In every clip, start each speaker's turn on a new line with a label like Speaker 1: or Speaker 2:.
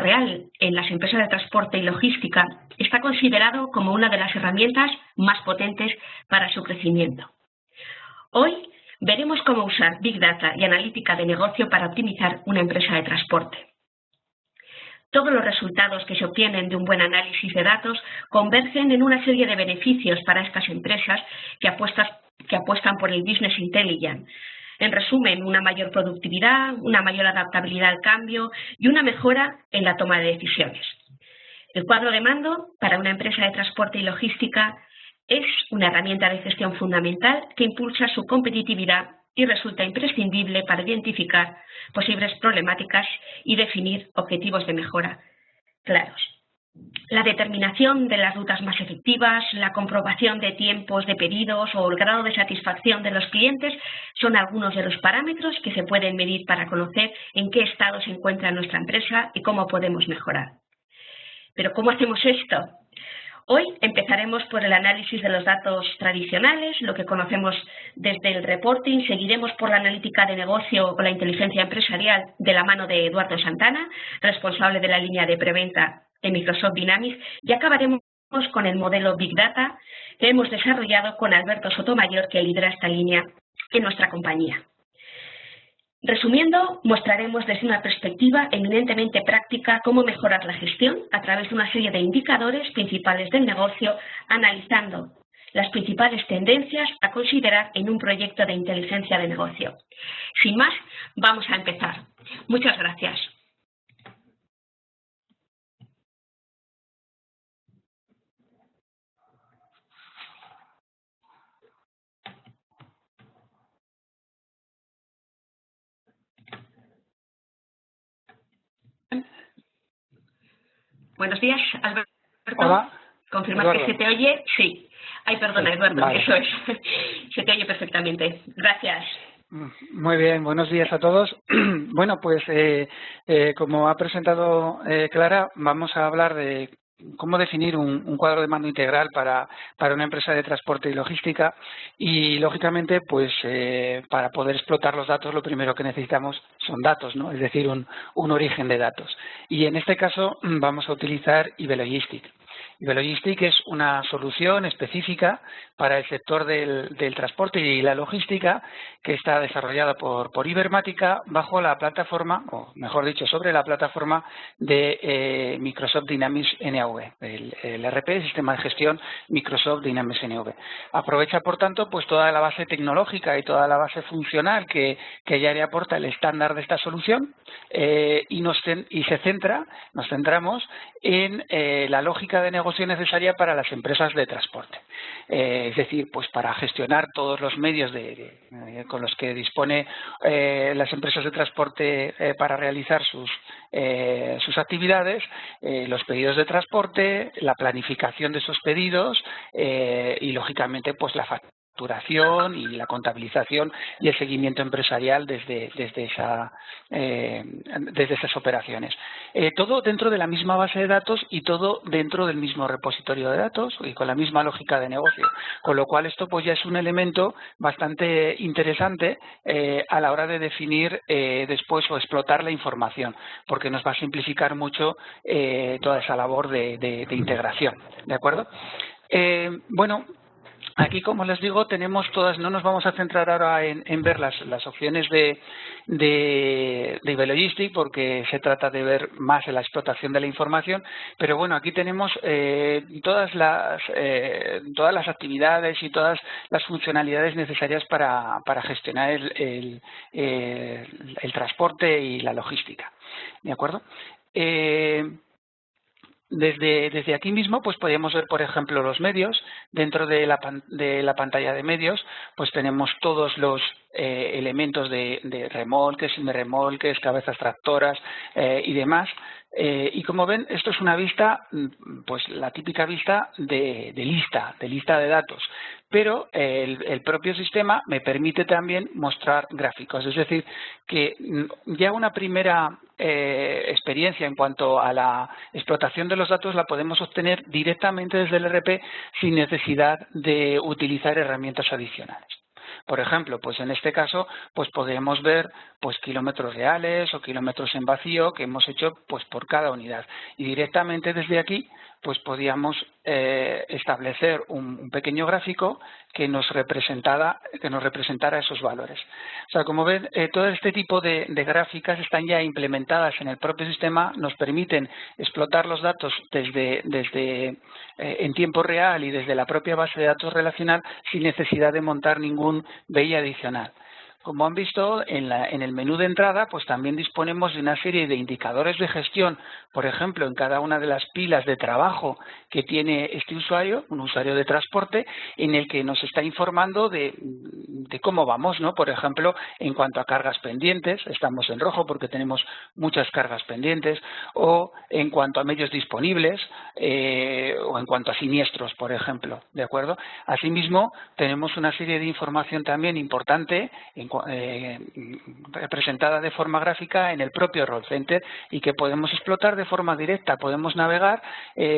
Speaker 1: real en las empresas de transporte y logística está considerado como una de las herramientas más potentes para su crecimiento. Hoy veremos cómo usar Big Data y analítica de negocio para optimizar una empresa de transporte. Todos los resultados que se obtienen de un buen análisis de datos convergen en una serie de beneficios para estas empresas que apuestan por el Business Intelligence. En resumen, una mayor productividad, una mayor adaptabilidad al cambio y una mejora en la toma de decisiones. El cuadro de mando para una empresa de transporte y logística es una herramienta de gestión fundamental que impulsa su competitividad y resulta imprescindible para identificar posibles problemáticas y definir objetivos de mejora claros. La determinación de las rutas más efectivas, la comprobación de tiempos de pedidos o el grado de satisfacción de los clientes son algunos de los parámetros que se pueden medir para conocer en qué estado se encuentra nuestra empresa y cómo podemos mejorar. ¿Pero cómo hacemos esto? Hoy empezaremos por el análisis de los datos tradicionales, lo que conocemos desde el reporting, seguiremos por la analítica de negocio o la inteligencia empresarial de la mano de Eduardo Santana, responsable de la línea de preventa de Microsoft Dynamics, y acabaremos con el modelo Big Data que hemos desarrollado con Alberto Sotomayor, que lidera esta línea en nuestra compañía. Resumiendo, mostraremos desde una perspectiva eminentemente práctica cómo mejorar la gestión a través de una serie de indicadores principales del negocio, analizando las principales tendencias a considerar en un proyecto de inteligencia de negocio. Sin más, vamos a empezar. Muchas gracias. Buenos días, Alberto.
Speaker 2: Hola.
Speaker 1: ¿Confirmas que se te oye? Sí. Ay, perdona, Eduardo, vale. Eso es. Se te oye perfectamente. Gracias.
Speaker 2: Muy bien, buenos días a todos. Bueno, pues como ha presentado Clara, vamos a hablar de cómo definir un cuadro de mando integral para una empresa de transporte y logística y, lógicamente, pues para poder explotar los datos lo primero que necesitamos son datos, ¿no? Es decir, un origen de datos. Y en este caso vamos a utilizar Ibelogistic. Ibelogistic es una solución específica para el sector del transporte y la logística que está desarrollada por Ibermática bajo la plataforma, o mejor dicho, sobre la plataforma de Microsoft Dynamics NV, el ERP, Sistema de Gestión Microsoft Dynamics NV. Aprovecha, por tanto, pues toda la base tecnológica y toda la base funcional que ya le aporta el estándar de esta solución y nos centramos en la lógica de negocio necesaria para las empresas de transporte. Es decir, pues para gestionar todos los medios con los que dispone las empresas de transporte para realizar sus actividades, los pedidos de transporte, la planificación de esos pedidos y, lógicamente, pues la facturación y la contabilización y el seguimiento empresarial desde esas operaciones. Todo dentro de la misma base de datos y todo dentro del mismo repositorio de datos y con la misma lógica de negocio. Con lo cual esto pues ya es un elemento bastante interesante a la hora de definir después o explotar la información, porque nos va a simplificar mucho toda esa labor de integración. ¿De acuerdo? Bueno, aquí, como les digo, tenemos todas, no nos vamos a centrar ahora en ver las opciones de Ibelogistic, porque se trata de ver más en la explotación de la información, pero bueno, aquí tenemos todas las actividades y todas las funcionalidades necesarias para gestionar el transporte y la logística. ¿De acuerdo? Desde aquí mismo pues podríamos ver, por ejemplo, los medios. Dentro de la pantalla de medios pues tenemos todos los elementos de remolques, semirremolques, cabezas tractoras y demás. Y como ven, esto es una vista, pues la típica vista de lista de datos. Pero el propio sistema me permite también mostrar gráficos. Es decir, que ya una primera experiencia en cuanto a la explotación de los datos la podemos obtener directamente desde el ERP sin necesidad de utilizar herramientas adicionales. Por ejemplo, pues en este caso, pues podemos ver pues kilómetros reales o kilómetros en vacío que hemos hecho pues por cada unidad. Y directamente desde aquí pues podíamos establecer un pequeño gráfico que nos representara esos valores. O sea, como ven, todo este tipo de gráficas están ya implementadas en el propio sistema, nos permiten explotar los datos desde en tiempo real y desde la propia base de datos relacional sin necesidad de montar ningún BI adicional. Como han visto, en el menú de entrada, pues también disponemos de una serie de indicadores de gestión, por ejemplo, en cada una de las pilas de trabajo que tiene este usuario, un usuario de transporte, en el que nos está informando de cómo vamos, ¿no? Por ejemplo, en cuanto a cargas pendientes, estamos en rojo porque tenemos muchas cargas pendientes, o en cuanto a medios disponibles, o en cuanto a siniestros, por ejemplo, ¿de acuerdo? Asimismo, tenemos una serie de información también importante representada de forma gráfica en el propio Roll Center y que podemos explotar de forma directa. Podemos navegar,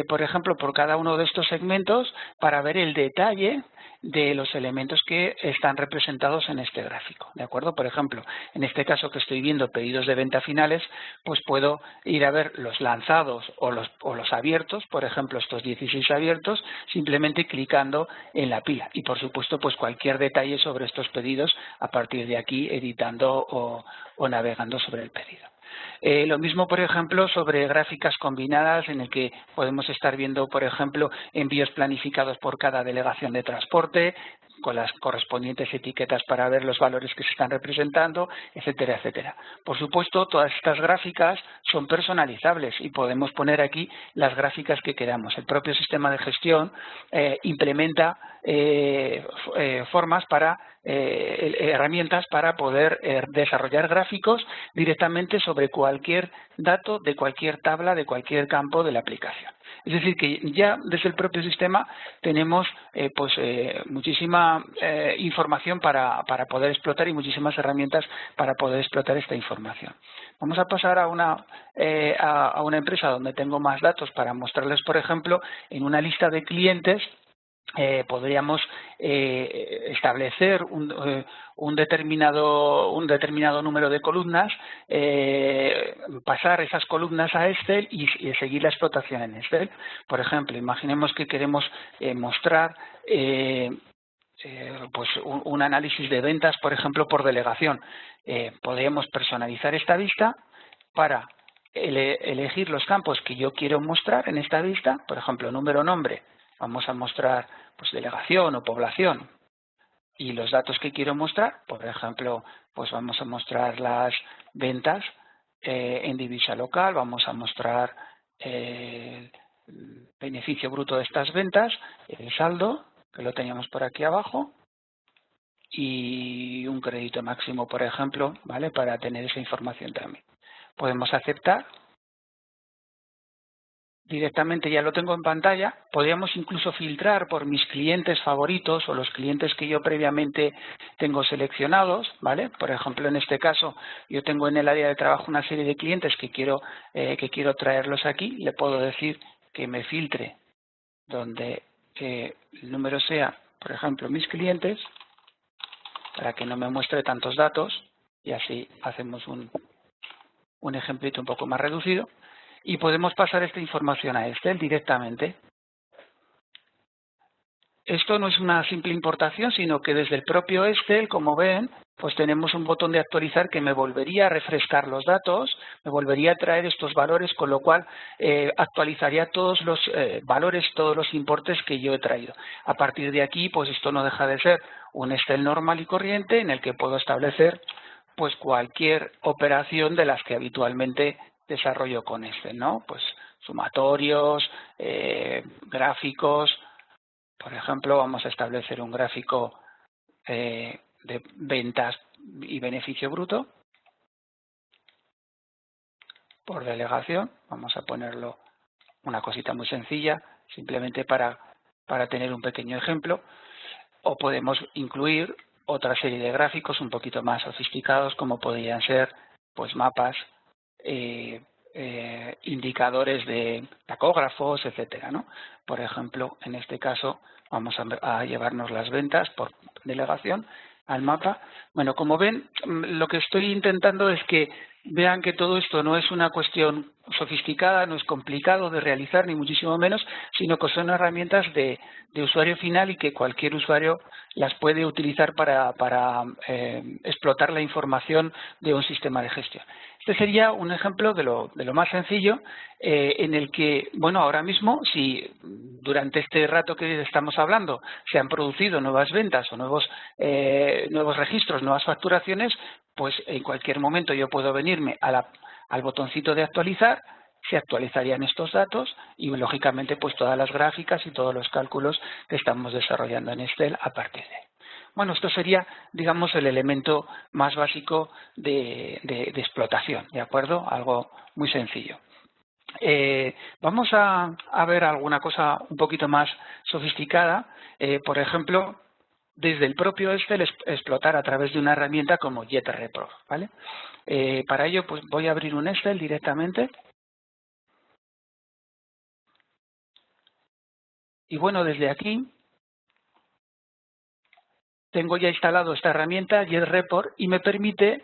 Speaker 2: por ejemplo, por cada uno de estos segmentos para ver el detalle de los elementos que están representados en este gráfico, ¿de acuerdo? Por ejemplo, en este caso que estoy viendo pedidos de venta finales, pues puedo ir a ver los lanzados o los abiertos, por ejemplo, estos 16 abiertos, simplemente clicando en la pila. Y, por supuesto, pues cualquier detalle sobre estos pedidos a partir de aquí, editando o navegando sobre el pedido. Lo mismo, por ejemplo, sobre gráficas combinadas en el que podemos estar viendo, por ejemplo, envíos planificados por cada delegación de transporte, con las correspondientes etiquetas para ver los valores que se están representando, etcétera, etcétera. Por supuesto, todas estas gráficas son personalizables y podemos poner aquí las gráficas que queramos. El propio sistema de gestión implementa herramientas para poder desarrollar gráficos directamente sobre cualquier dato de cualquier tabla, de cualquier campo de la aplicación. Es decir, que ya desde el propio sistema tenemos muchísima información para poder explotar y muchísimas herramientas para poder explotar esta información. Vamos a pasar a una empresa donde tengo más datos para mostrarles, por ejemplo, en una lista de clientes podríamos establecer un determinado número de columnas, pasar esas columnas a Excel y seguir la explotación en Excel. Por ejemplo, imaginemos que queremos mostrar pues un análisis de ventas, por ejemplo, por delegación. Podríamos personalizar esta vista para elegir los campos que yo quiero mostrar en esta vista, por ejemplo, número, nombre. Vamos a mostrar pues delegación o población y los datos que quiero mostrar, por ejemplo, pues vamos a mostrar las ventas en divisa local, vamos a mostrar el beneficio bruto de estas ventas, el saldo, que lo teníamos por aquí abajo, y un crédito máximo, por ejemplo, ¿vale? Para tener esa información también. Podemos aceptar. Directamente ya lo tengo en pantalla. Podríamos incluso filtrar por mis clientes favoritos o los clientes que yo previamente tengo seleccionados, ¿vale? Por ejemplo, en este caso, yo tengo en el área de trabajo una serie de clientes que quiero traerlos aquí. Le puedo decir que me filtre donde el número sea, por ejemplo, mis clientes, para que no me muestre tantos datos, y así hacemos un ejemplito un poco más reducido. Y podemos pasar esta información a Excel directamente. Esto no es una simple importación, sino que desde el propio Excel, como ven, pues tenemos un botón de actualizar que me volvería a refrescar los datos, me volvería a traer estos valores, con lo cual actualizaría todos los valores, todos los importes que yo he traído. A partir de aquí, pues esto no deja de ser un Excel normal y corriente en el que puedo establecer pues cualquier operación de las que habitualmente desarrollo con Excel, ¿no? Pues sumatorios, gráficos. Por ejemplo, vamos a establecer un gráfico de ventas y beneficio bruto por delegación. Vamos a ponerlo una cosita muy sencilla, simplemente para tener un pequeño ejemplo. O podemos incluir otra serie de gráficos un poquito más sofisticados, como podrían ser pues mapas, indicadores de tacógrafos, etcétera, ¿no? Por ejemplo, en este caso vamos a llevarnos las ventas por delegación al mapa. Bueno, como ven, lo que estoy intentando es que vean que todo esto no es una cuestión sofisticada, no es complicado de realizar, ni muchísimo menos, sino que son herramientas de usuario final y que cualquier usuario las puede utilizar para explotar la información de un sistema de gestión. Este sería un ejemplo de lo más sencillo en el que, bueno, ahora mismo, si durante este rato que estamos hablando se han producido nuevas ventas o nuevos registros, nuevas facturaciones, pues en cualquier momento yo puedo venirme al botoncito de actualizar, se actualizarían estos datos y, lógicamente, pues todas las gráficas y todos los cálculos que estamos desarrollando en Excel a partir de ahí. Bueno, esto sería, digamos, el elemento más básico de explotación, ¿de acuerdo? Algo muy sencillo. Vamos a ver alguna cosa un poquito más sofisticada. Por ejemplo, desde el propio Excel explotar a través de una herramienta como GetReport, ¿vale? Para ello, pues voy a abrir un Excel directamente. Y bueno, desde aquí tengo ya instalado esta herramienta GetReport y me permite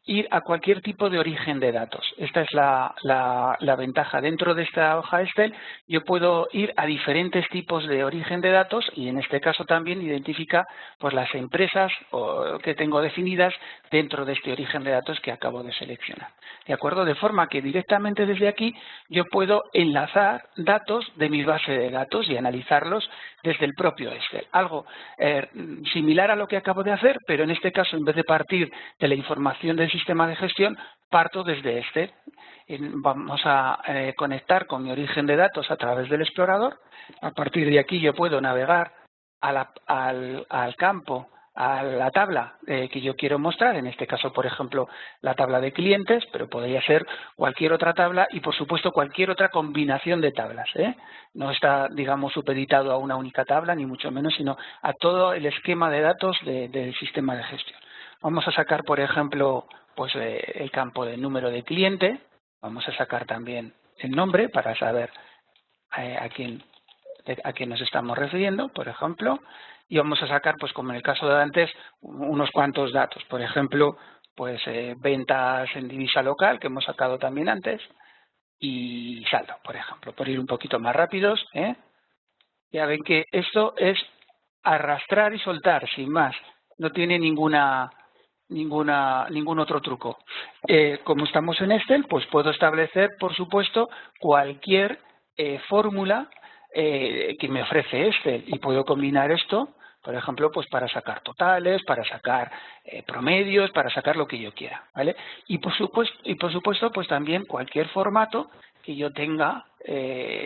Speaker 2: ir a cualquier tipo de origen de datos. Esta es la ventaja. Dentro de esta hoja Excel yo puedo ir a diferentes tipos de origen de datos y en este caso también identifica pues las empresas que tengo definidas dentro de este origen de datos que acabo de seleccionar. ¿De acuerdo? De forma que directamente desde aquí yo puedo enlazar datos de mi base de datos y analizarlos desde el propio Excel. Algo similar a lo que acabo de hacer, pero en este caso en vez de partir de la información del sistema de gestión, parto desde este. Vamos a conectar con mi origen de datos a través del explorador. A partir de aquí yo puedo navegar al campo, a la tabla que yo quiero mostrar, en este caso, por ejemplo, la tabla de clientes, pero podría ser cualquier otra tabla y, por supuesto, cualquier otra combinación de tablas. No está, digamos, supeditado a una única tabla, ni mucho menos, sino a todo el esquema de datos del sistema de gestión. Vamos a sacar, por ejemplo, pues el campo de número de cliente. Vamos a sacar también el nombre para saber a quién nos estamos refiriendo, por ejemplo. Y vamos a sacar, pues como en el caso de antes, unos cuantos datos. Por ejemplo, pues ventas en divisa local, que hemos sacado también antes, y saldo, por ejemplo, por ir un poquito más rápidos. Ya ven que esto es arrastrar y soltar, sin más. No tiene ningún otro truco. Como estamos en Excel, pues puedo establecer, por supuesto, cualquier fórmula que me ofrece Excel y puedo combinar esto, por ejemplo, pues para sacar totales, para sacar promedios, para sacar lo que yo quiera, ¿vale? Y por supuesto, pues también cualquier formato que yo tenga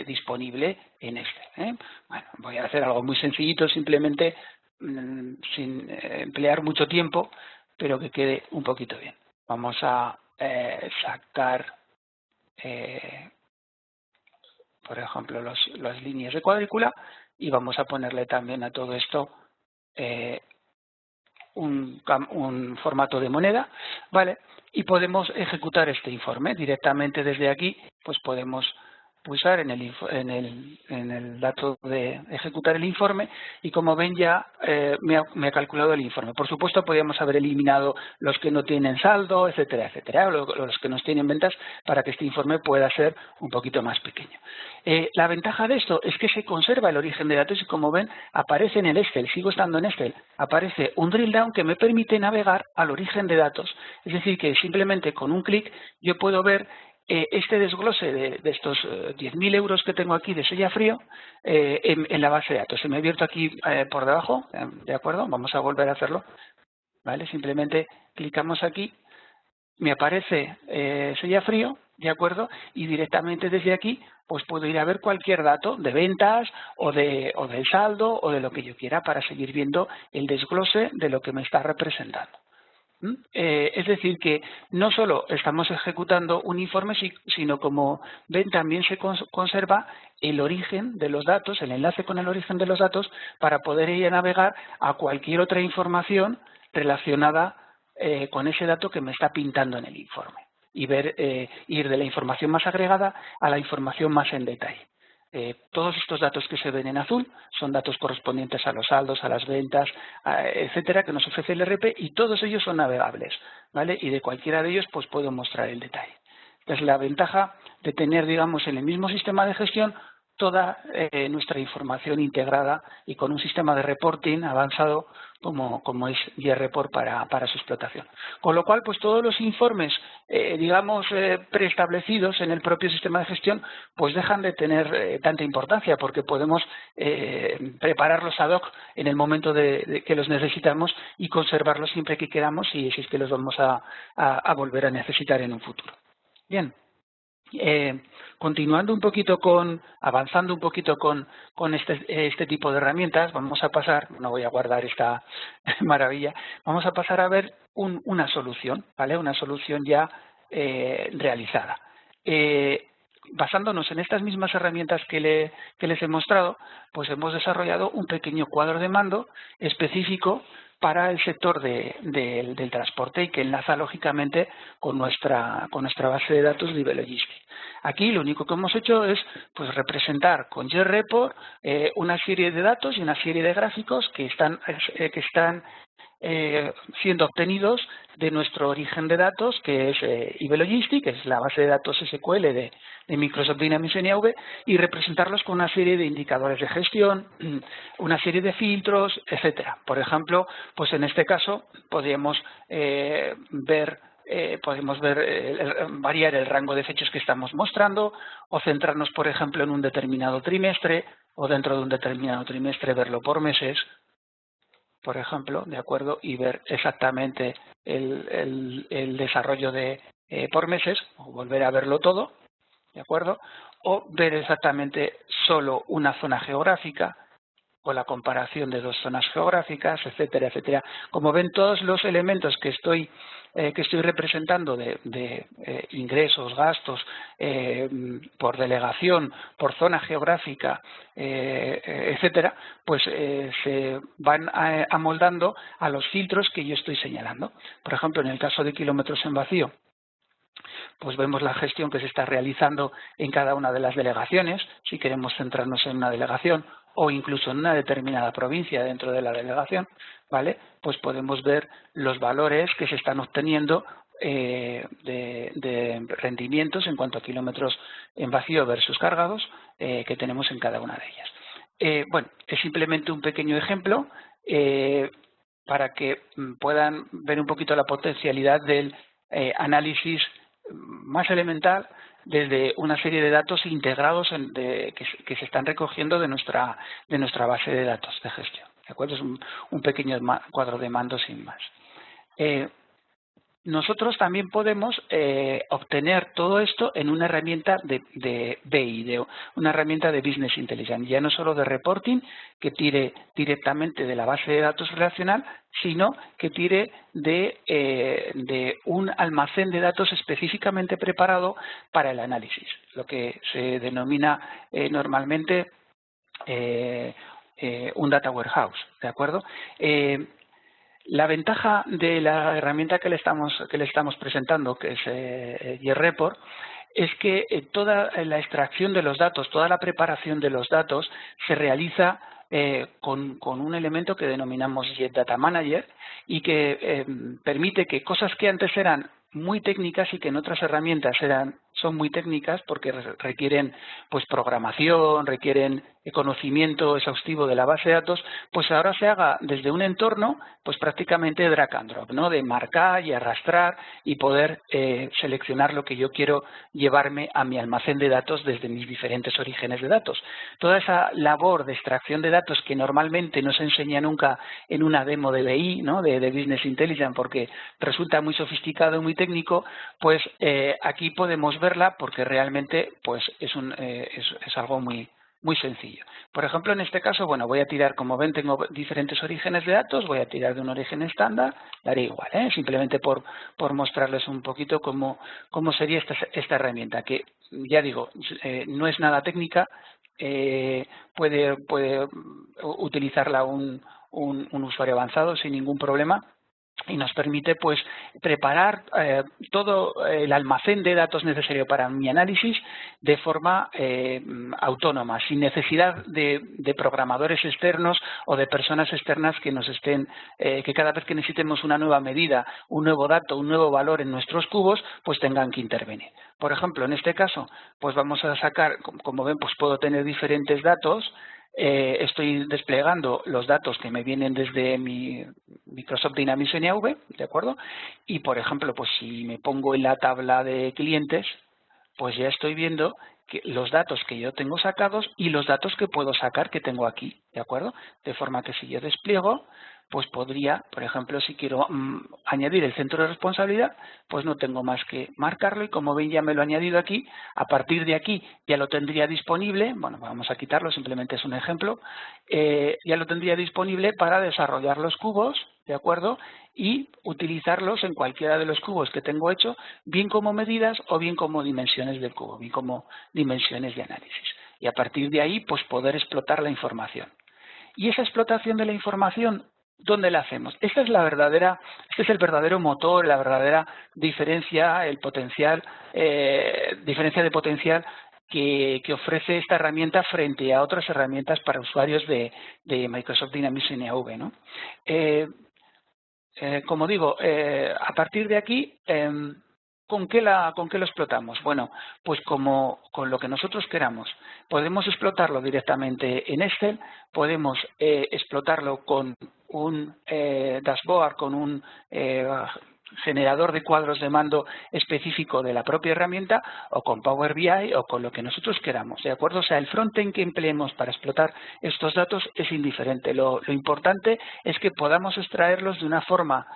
Speaker 2: disponible en Excel. Bueno, voy a hacer algo muy sencillito, simplemente sin emplear mucho tiempo, pero que quede un poquito bien. Vamos a sacar, por ejemplo, las líneas de cuadrícula y vamos a ponerle también a todo esto un formato de moneda, ¿vale? Y podemos ejecutar este informe directamente desde aquí, pues podemos pulsar en el dato de ejecutar el informe y como ven ya me ha calculado el informe. Por supuesto podríamos haber eliminado los que no tienen saldo, etcétera, etcétera, los que no tienen ventas para que este informe pueda ser un poquito más pequeño. La ventaja de esto es que se conserva el origen de datos y como ven aparece en el Excel, sigo estando en Excel, aparece un drill down que me permite navegar al origen de datos. Es decir que simplemente con un clic yo puedo ver este desglose de estos 10.000 euros que tengo aquí de Sella Frío en la base de datos. Se me ha abierto aquí por debajo, ¿de acuerdo? Vamos a volver a hacerlo, ¿vale? Simplemente clicamos aquí, me aparece Sella Frío, ¿de acuerdo? Y directamente desde aquí pues puedo ir a ver cualquier dato de ventas o del saldo o de lo que yo quiera para seguir viendo el desglose de lo que me está representando. Es decir, que no solo estamos ejecutando un informe, sino como ven también se conserva el origen de los datos, el enlace con el origen de los datos para poder ir a navegar a cualquier otra información relacionada con ese dato que me está pintando en el informe y ver ir de la información más agregada a la información más en detalle. Todos estos datos que se ven en azul son datos correspondientes a los saldos, a las ventas, etcétera, que nos ofrece el ERP, y todos ellos son navegables, ¿vale? Y de cualquiera de ellos pues puedo mostrar el detalle. Esta es la ventaja de tener, digamos, en el mismo sistema de gestión toda nuestra información integrada y con un sistema de reporting avanzado como es JReport para su explotación. Con lo cual, pues todos los informes, digamos, preestablecidos en el propio sistema de gestión, pues dejan de tener tanta importancia, porque podemos prepararlos ad hoc en el momento de que los necesitamos y conservarlos siempre que queramos, y si es que los vamos a volver a necesitar en un futuro. Bien. Continuando un poquito avanzando un poquito con este tipo de herramientas, vamos a pasar, no voy a guardar esta maravilla, vamos a pasar a ver una solución, ¿vale? Una solución ya realizada. Basándonos en estas mismas herramientas que les he mostrado, pues hemos desarrollado un pequeño cuadro de mando específico para el sector del transporte, y que enlaza lógicamente con nuestra base de datos de Ibelogistics. Aquí lo único que hemos hecho es pues representar con JReport una serie de datos y una serie de gráficos que están siendo obtenidos de nuestro origen de datos, que es Ibelogistics, que es la base de datos SQL de Microsoft Dynamics NAV, y representarlos con una serie de indicadores de gestión, una serie de filtros, etcétera. Por ejemplo, pues en este caso podemos variar el rango de fechas que estamos mostrando, o centrarnos, por ejemplo, en un determinado trimestre, o dentro de un determinado trimestre verlo por meses, por ejemplo, ¿de acuerdo? Y ver exactamente el desarrollo por meses, o volver a verlo todo, ¿de acuerdo? O ver exactamente solo una zona geográfica, o la comparación de dos zonas geográficas, etcétera, etcétera. Como ven, todos los elementos que estoy representando de ingresos, gastos, por delegación, por zona geográfica, etcétera, pues se van amoldando a los filtros que yo estoy señalando. Por ejemplo, en el caso de kilómetros en vacío, pues vemos la gestión que se está realizando en cada una de las delegaciones. Si queremos centrarnos en una delegación o incluso en una determinada provincia dentro de la delegación, ¿vale? Pues podemos ver los valores que se están obteniendo de rendimientos en cuanto a kilómetros en vacío versus cargados que tenemos en cada una de ellas. Bueno, es simplemente un pequeño ejemplo para que puedan ver un poquito la potencialidad del análisis más elemental desde una serie de datos integrados que se están recogiendo de nuestra base de datos de gestión. ¿De acuerdo? Es un pequeño cuadro de mando sin más. Nosotros también podemos obtener todo esto en una herramienta de BI, una herramienta de Business Intelligence, ya no solo de reporting, que tire directamente de la base de datos relacional, sino que tire de un almacén de datos específicamente preparado para el análisis, lo que se denomina normalmente un data warehouse, ¿de acuerdo? La ventaja de la herramienta que le estamos presentando, que es JReport, es que toda la extracción de los datos, toda la preparación de los datos se realiza con un elemento que denominamos JData Manager, y que permite que cosas que antes eran muy técnicas y que en otras herramientas son muy técnicas porque requieren pues programación, requieren conocimiento exhaustivo de la base de datos, pues ahora se haga desde un entorno pues prácticamente drag and drop, ¿no? De marcar y arrastrar y poder seleccionar lo que yo quiero llevarme a mi almacén de datos desde mis diferentes orígenes de datos. Toda esa labor de extracción de datos que normalmente no se enseña nunca en una demo de BI, ¿no? de Business Intelligence, porque resulta muy sofisticado y muy técnico, pues aquí podemos verla porque realmente pues es algo muy sencillo. Por ejemplo, en este caso, bueno, voy a tirar, como ven, tengo diferentes orígenes de datos, voy a tirar de un origen estándar, daré igual, simplemente por mostrarles un poquito cómo sería esta herramienta, que ya digo, no es nada técnica, puede utilizarla un usuario avanzado sin ningún problema. y nos permite pues preparar todo el almacén de datos necesario para mi análisis de forma autónoma, sin necesidad de programadores externos o de personas externas que nos estén, que cada vez que necesitemos una nueva medida, un nuevo dato, un nuevo valor en nuestros cubos, pues tengan que intervenir. Por ejemplo, en este caso, pues vamos a sacar, como ven, pues puedo tener diferentes datos. Estoy desplegando los datos que me vienen desde mi Microsoft Dynamics NAV, ¿de acuerdo? Y, por ejemplo, pues si me pongo en la tabla de clientes, pues ya estoy viendo que los datos que yo tengo sacados y los datos que puedo sacar que tengo aquí, ¿de acuerdo? De forma que si yo despliego, pues podría, por ejemplo, si quiero añadir el centro de responsabilidad, pues no tengo más que marcarlo y como ven ya me lo he añadido aquí. A partir de aquí ya lo tendría disponible, bueno, vamos a quitarlo, simplemente es un ejemplo, ya lo tendría disponible para desarrollar los cubos, ¿de acuerdo? Y utilizarlos en cualquiera de los cubos que tengo hecho, bien como medidas o bien como dimensiones del cubo, bien como dimensiones de análisis. Y a partir de ahí, pues poder explotar la información. Y esa explotación de la información, ¿dónde la hacemos? Esta es la verdadera, este es el verdadero motor, la verdadera diferencia, el potencial, diferencia de potencial que ofrece esta herramienta frente a otras herramientas para usuarios de Microsoft Dynamics NAV, ¿no? Como digo, a partir de aquí, ¿con qué lo explotamos? Bueno, pues con lo que nosotros queramos. Podemos explotarlo directamente en Excel, podemos explotarlo con un dashboard, con un generador de cuadros de mando específico de la propia herramienta o con Power BI o con lo que nosotros queramos, ¿de acuerdo? O sea, el frontend que empleemos para explotar estos datos es indiferente. Lo importante es que podamos extraerlos de una forma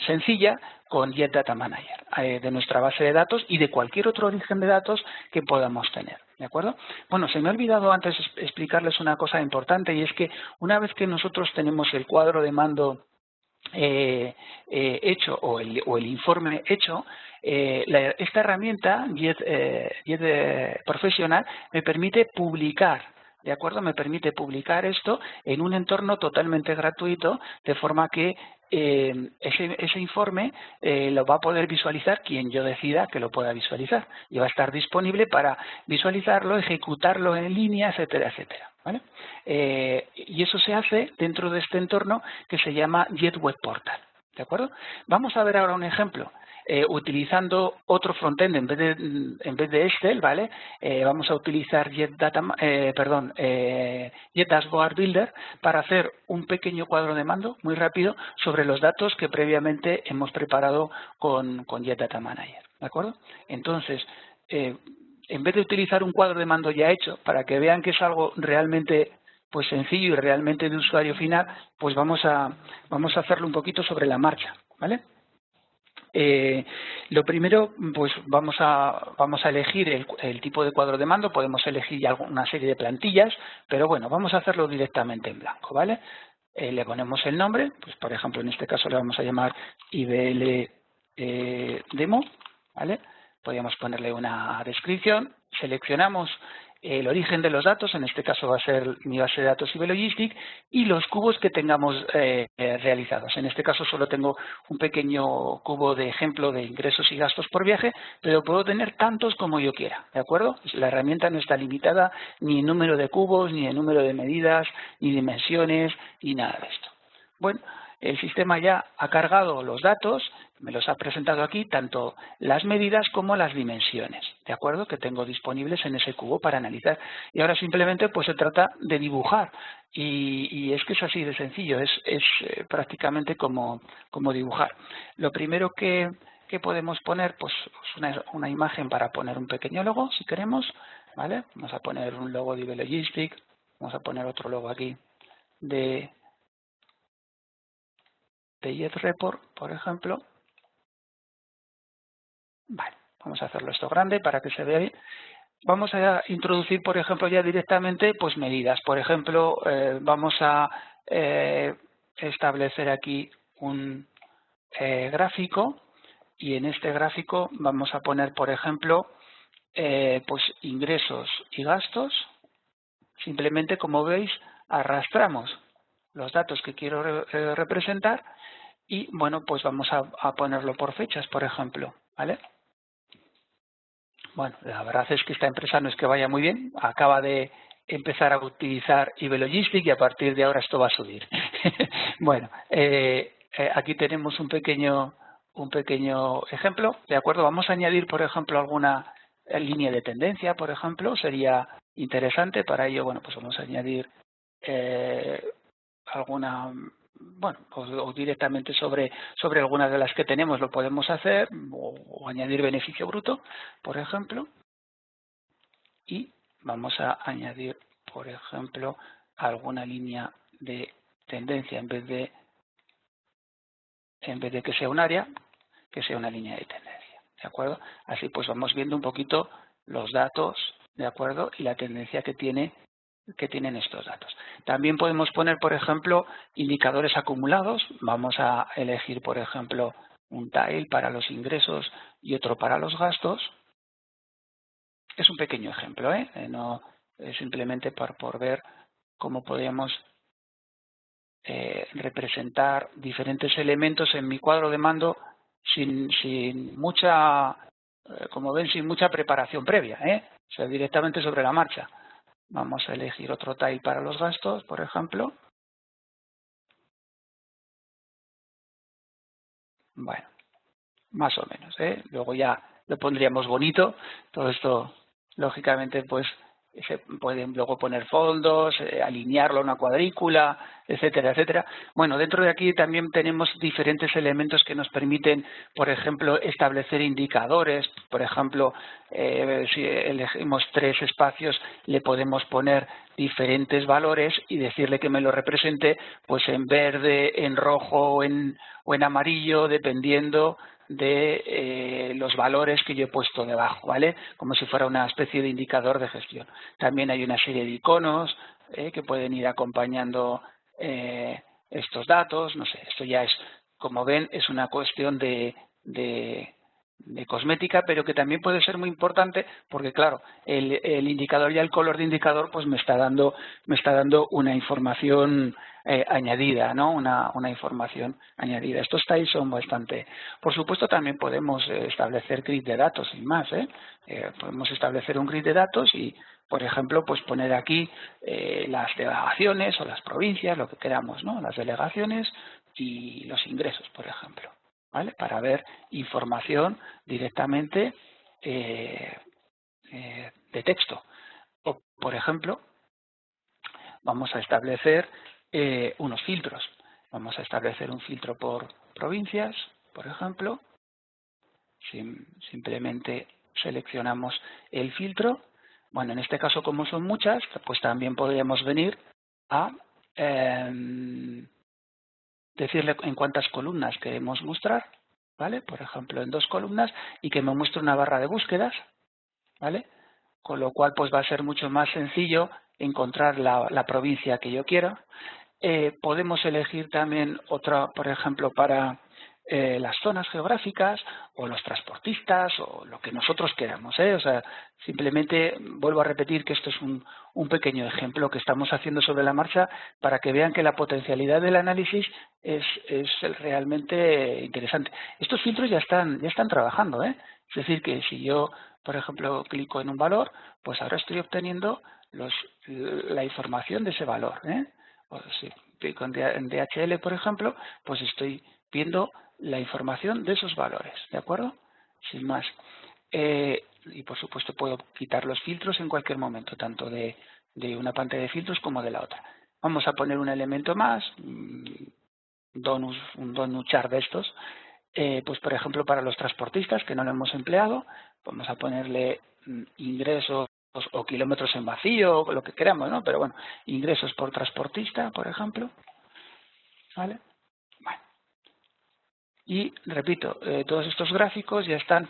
Speaker 2: sencilla con Jet Data Manager, de nuestra base de datos y de cualquier otro origen de datos que podamos tener. ¿De acuerdo? Bueno, se me ha olvidado antes explicarles una cosa importante y es que una vez que nosotros tenemos el cuadro de mando hecho o el informe hecho, esta herramienta Jet Professional me permite publicar, ¿de acuerdo? Me permite publicar esto en un entorno totalmente gratuito, de forma que ese informe lo va a poder visualizar quien yo decida que lo pueda visualizar y va a estar disponible para visualizarlo, ejecutarlo en línea, etcétera, etcétera. ¿Vale? Y eso se hace dentro de este entorno que se llama Jet Web Portal. ¿De acuerdo? Vamos a ver ahora un ejemplo. Utilizando otro frontend en vez de Excel, ¿vale? Vamos a utilizar Jet Dashboard Builder para hacer un pequeño cuadro de mando muy rápido sobre los datos que previamente hemos preparado con Jet Data Manager, ¿de acuerdo? Entonces, en vez de utilizar un cuadro de mando ya hecho, para que vean que es algo realmente pues sencillo y realmente de usuario final, pues vamos a hacerlo un poquito sobre la marcha, ¿vale? Lo primero, pues vamos a elegir el tipo de cuadro de mando. Podemos elegir ya una serie de plantillas, pero bueno, vamos a hacerlo directamente en blanco, ¿vale? Le ponemos el nombre, pues por ejemplo en este caso le vamos a llamar IBL Demo, ¿vale? Podríamos ponerle una descripción, seleccionamos el origen de los datos, en este caso va a ser mi base de datos IBLogistic, y los cubos que tengamos realizados. En este caso solo tengo un pequeño cubo de ejemplo de ingresos y gastos por viaje, pero puedo tener tantos como yo quiera, ¿de acuerdo? La herramienta no está limitada ni en número de cubos, ni en número de medidas, ni dimensiones, ni nada de esto. Bueno, el sistema ya ha cargado los datos, me los ha presentado aquí, tanto las medidas como las dimensiones, ¿de acuerdo? Que tengo disponibles en ese cubo para analizar. Y ahora simplemente pues se trata de dibujar. Y es que es así de sencillo, es prácticamente como dibujar. Lo primero que podemos poner, pues una imagen para poner un pequeño logo, si queremos, ¿vale? Vamos a poner un logo de IBLogistic, vamos a poner otro logo aquí de Jet Report, por ejemplo. Vale, vamos a hacerlo esto grande para que se vea bien. Vamos a introducir, por ejemplo, ya directamente pues medidas. Por ejemplo, vamos a establecer aquí un gráfico y en este gráfico vamos a poner, por ejemplo, pues ingresos y gastos. Simplemente, como veis, arrastramos los datos que quiero representar y bueno, pues vamos a ponerlo por fechas, por ejemplo, ¿vale? Bueno, la verdad es que esta empresa no es que vaya muy bien, acaba de empezar a utilizar eBay y a partir de ahora esto va a subir. Bueno, aquí tenemos un pequeño ejemplo, ¿de acuerdo? Vamos a añadir, por ejemplo, alguna línea de tendencia, por ejemplo, sería interesante. Para ello, bueno, pues vamos a añadir alguna, bueno, o directamente sobre alguna de las que tenemos lo podemos hacer, o añadir beneficio bruto, por ejemplo, y vamos a añadir, por ejemplo, alguna línea de tendencia en vez de que sea un área, que sea una línea de tendencia, ¿de acuerdo? Así pues vamos viendo un poquito los datos, ¿de acuerdo? Y la tendencia que tienen estos datos. También podemos poner, por ejemplo, indicadores acumulados. Vamos a elegir, por ejemplo, un tile para los ingresos y otro para los gastos. Es un pequeño ejemplo, no es simplemente por ver cómo podemos representar diferentes elementos en mi cuadro de mando sin mucha, como ven, sin mucha preparación previa, o sea, directamente sobre la marcha. Vamos a elegir otro tile para los gastos, por ejemplo. Bueno, más o menos, Luego ya lo pondríamos bonito. Todo esto, lógicamente, pues se pueden luego poner fondos, alinearlo a una cuadrícula, etcétera, etcétera. Bueno, dentro de aquí también tenemos diferentes elementos que nos permiten, por ejemplo, establecer indicadores. Por ejemplo, si elegimos 3 espacios, le podemos poner diferentes valores y decirle que me lo represente pues en verde, en rojo o en amarillo, dependiendo de los valores que yo he puesto debajo, ¿vale? Como si fuera una especie de indicador de gestión. También hay una serie de iconos que pueden ir acompañando estos datos. No sé, esto ya es, como ven, es una cuestión de cosmética, pero que también puede ser muy importante porque, claro, el indicador y el color de indicador pues me está dando una información añadida, ¿no? Una información añadida. Estos tiles son bastante. Por supuesto, también podemos establecer grid de datos sin más, podemos establecer un grid de datos y, por ejemplo, pues poner aquí las delegaciones o las provincias, lo que queramos, ¿no? Las delegaciones y los ingresos, por ejemplo, ¿vale? Para ver información directamente de texto. O, por ejemplo, vamos a establecer unos filtros. Vamos a establecer un filtro por provincias, por ejemplo. Simplemente seleccionamos el filtro. Bueno, en este caso, como son muchas, pues también podríamos venir a decirle en cuántas columnas queremos mostrar, ¿vale? Por ejemplo, en 2 columnas y que me muestre una barra de búsquedas, ¿vale? Con lo cual, pues va a ser mucho más sencillo encontrar la provincia que yo quiera. Podemos elegir también otra, por ejemplo, para las zonas geográficas o los transportistas o lo que nosotros queramos, O sea, simplemente vuelvo a repetir que esto es un pequeño ejemplo que estamos haciendo sobre la marcha para que vean que la potencialidad del análisis es realmente interesante. Estos filtros ya están trabajando, Es decir, que si yo, por ejemplo, clico en un valor, pues ahora estoy obteniendo la información de ese valor, O si clico en DHL, por ejemplo, pues estoy viendo la información de esos valores, ¿de acuerdo? Sin más. Y por supuesto puedo quitar los filtros en cualquier momento, tanto de una pantalla de filtros como de la otra. Vamos a poner un elemento más, un donut chart de estos, pues por ejemplo para los transportistas que no lo hemos empleado, vamos a ponerle ingresos o kilómetros en vacío, o lo que queramos, ¿no? Pero bueno, ingresos por transportista, por ejemplo, ¿vale? Bueno. Y repito, todos estos gráficos ya están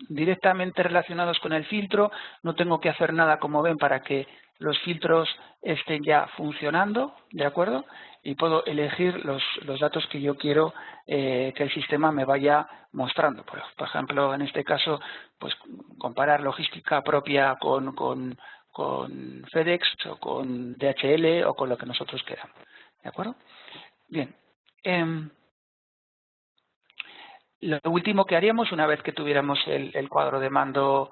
Speaker 2: directamente relacionados con el filtro, no tengo que hacer nada, como ven, para que los filtros estén ya funcionando, ¿de acuerdo? Y puedo elegir los datos que yo quiero que el sistema me vaya mostrando. Por ejemplo, en este caso, pues comparar logística propia con FedEx o con DHL o con lo que nosotros queramos, ¿de acuerdo? Bien. Lo último que haríamos una vez que tuviéramos el cuadro de mando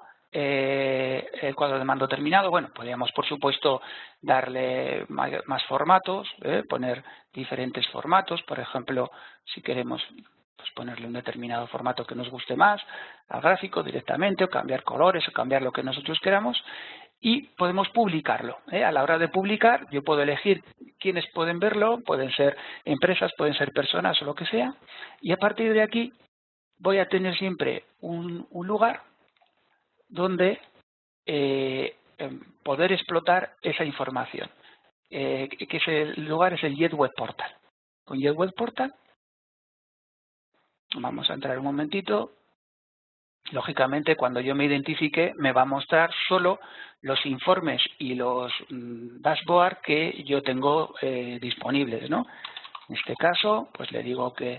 Speaker 2: terminado, bueno, podríamos por supuesto darle más formatos, poner diferentes formatos, por ejemplo, si queremos pues ponerle un determinado formato que nos guste más al gráfico directamente, o cambiar colores, o cambiar lo que nosotros queramos, y podemos publicarlo. A la hora de publicar, yo puedo elegir quiénes pueden verlo, pueden ser empresas, pueden ser personas o lo que sea, y a partir de aquí voy a tener siempre un lugar donde poder explotar esa información. Que ese lugar es el Jet Web Portal. Con Jet Web Portal vamos a entrar un momentito. Lógicamente, cuando yo me identifique, me va a mostrar solo los informes y los dashboard que yo tengo disponibles, ¿no? En este caso, pues le digo que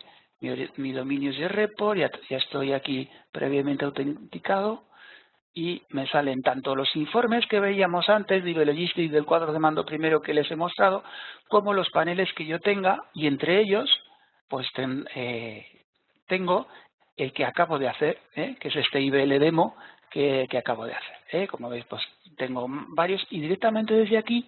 Speaker 2: mi dominio es JReport, ya estoy aquí previamente autenticado y me salen tanto los informes que veíamos antes de Logistics del cuadro de mando primero que les he mostrado, como los paneles que yo tenga, y entre ellos pues tengo el que acabo de hacer, que es este IBL demo que acabo de hacer. Como veis, pues tengo varios y directamente desde aquí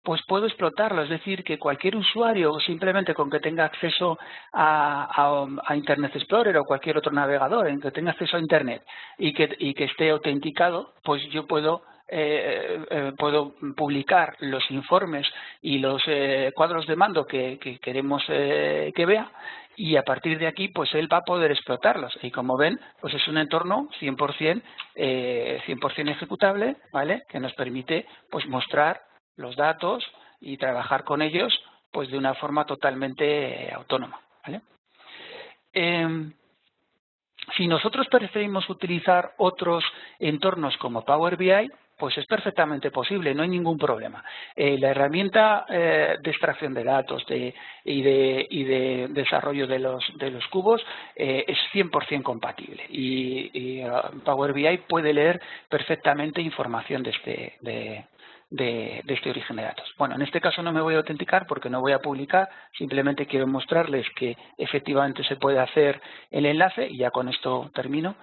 Speaker 2: pues puedo explotarlo, es decir, que cualquier usuario, simplemente con que tenga acceso a Internet Explorer o cualquier otro navegador en que tenga acceso a Internet y que esté autenticado, pues yo puedo publicar los informes y los cuadros de mando que queremos que vea, y a partir de aquí pues él va a poder explotarlos, y como ven pues es un entorno 100% ejecutable, ¿vale? Que nos permite pues mostrar los datos y trabajar con ellos pues de una forma totalmente autónoma, ¿vale? Si nosotros preferimos utilizar otros entornos como Power BI, pues es perfectamente posible, no hay ningún problema. La herramienta de extracción de datos y de desarrollo de los cubos es 100% compatible, y Power BI puede leer perfectamente información de este origen de datos. Bueno, en este caso no me voy a autenticar porque no voy a publicar, simplemente quiero mostrarles que efectivamente se puede hacer el enlace, y ya con esto termino.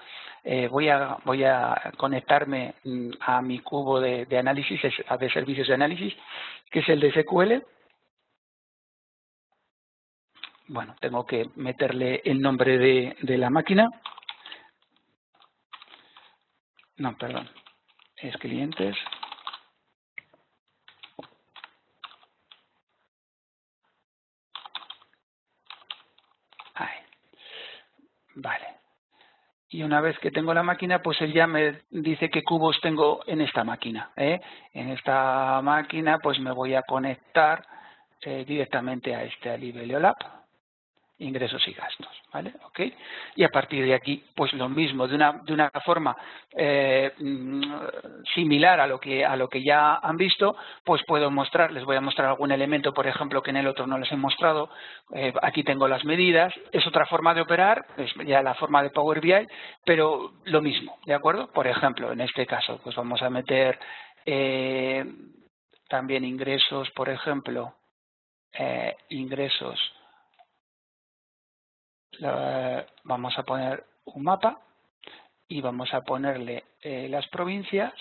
Speaker 2: Voy a conectarme a mi cubo de análisis, de servicios de análisis, que es el de SQL. Bueno, tengo que meterle el nombre de la máquina. No, perdón, es clientes. Ahí. Vale. Y una vez que tengo la máquina, pues él ya me dice qué cubos tengo en esta máquina. En esta máquina pues me voy a conectar directamente a al IBL ingresos y gastos, ¿vale? ¿Ok? Y a partir de aquí, pues lo mismo, de una forma similar a lo que ya han visto, pues les voy a mostrar algún elemento, por ejemplo, que en el otro no les he mostrado. Aquí tengo las medidas, es otra forma de operar, es ya la forma de Power BI, pero lo mismo, ¿de acuerdo? Por ejemplo, en este caso, pues vamos a meter también ingresos, por ejemplo, ingresos. Vamos a poner un mapa y vamos a ponerle las provincias,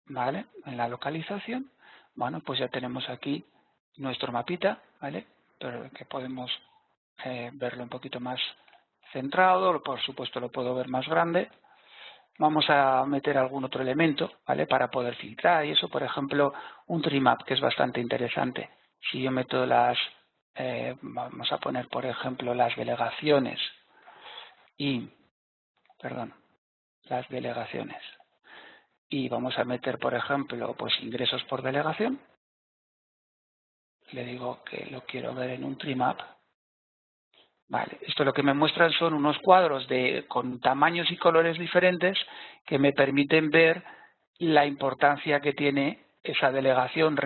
Speaker 2: ¿vale? En la localización. Bueno, pues ya tenemos aquí nuestro mapita, ¿vale? Pero que podemos verlo un poquito más centrado, por supuesto lo puedo ver más grande. Vamos a meter algún otro elemento, ¿vale? Para poder filtrar y eso, por ejemplo, un tree map, que es bastante interesante. Si yo meto vamos a poner, por ejemplo, las delegaciones las delegaciones. Y vamos a meter, por ejemplo, pues ingresos por delegación. Le digo que lo quiero ver en un tree map. Vale, esto lo que me muestran son unos cuadros con tamaños y colores diferentes que me permiten ver la importancia que tiene esa delegación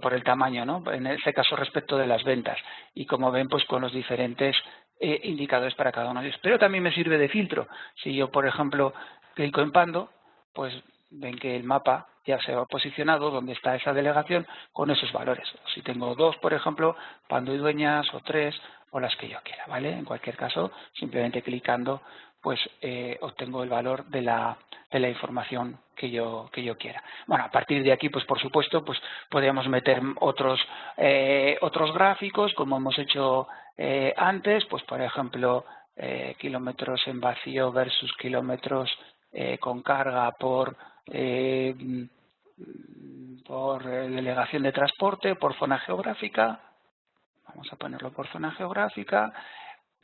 Speaker 2: por el tamaño, ¿no? En este caso respecto de las ventas. Y como ven, pues con los diferentes indicadores para cada uno de ellos. Pero también me sirve de filtro. Si yo, por ejemplo, clico en Pando, pues ven que el mapa ya se ha posicionado donde está esa delegación con esos valores. Si tengo 2, por ejemplo, Pando y Dueñas, o 3, o las que yo quiera, ¿vale? En cualquier caso, simplemente clicando, pues obtengo el valor de la información que yo quiera. Bueno, a partir de aquí, pues por supuesto, pues podríamos meter otros gráficos, como hemos hecho antes, pues por ejemplo, kilómetros en vacío versus kilómetros con carga por delegación de transporte, por zona geográfica. Vamos a ponerlo por zona geográfica.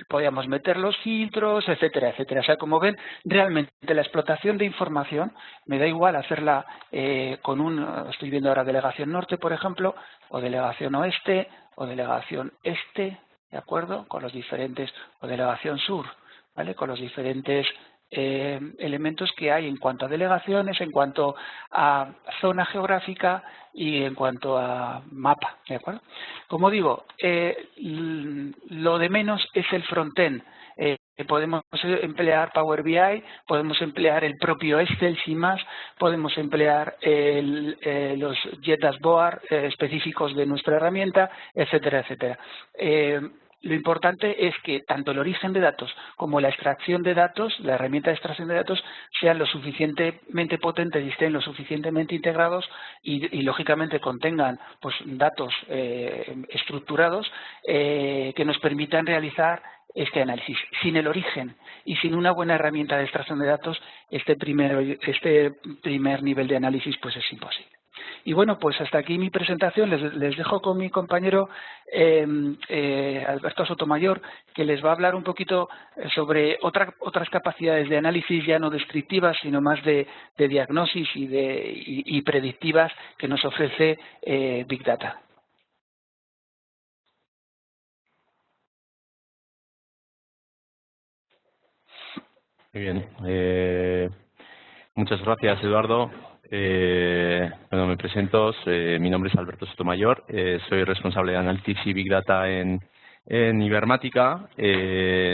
Speaker 2: Podríamos meter los filtros, etcétera, etcétera. O sea, como ven, realmente la explotación de información me da igual hacerla estoy viendo ahora delegación norte, por ejemplo, o delegación oeste, o delegación este, ¿de acuerdo? Con los diferentes, o delegación sur, ¿vale? Con los diferentes elementos que hay en cuanto a delegaciones, en cuanto a zona geográfica y en cuanto a mapa, ¿de acuerdo? Como digo, lo de menos es el frontend. Podemos emplear Power BI, podemos emplear el propio Excel sin más, podemos emplear los Jet Dashboard específicos de nuestra herramienta, etcétera, etcétera. Lo importante es que tanto el origen de datos como la extracción de datos, la herramienta de extracción de datos, sean lo suficientemente potentes y estén lo suficientemente integrados y lógicamente contengan pues datos estructurados que nos permitan realizar este análisis. Sin el origen y sin una buena herramienta de extracción de datos, este primer nivel de análisis pues es imposible. Y bueno, pues hasta aquí mi presentación. Les dejo con mi compañero Alberto Sotomayor, que les va a hablar un poquito sobre otras capacidades de análisis ya no descriptivas, sino más de diagnosis y predictivas que nos ofrece Big Data.
Speaker 3: Muy bien. Muchas gracias, Eduardo. Bueno, me presento. Mi nombre es Alberto Sotomayor. Soy responsable de Analytics y Big Data en Ibermática.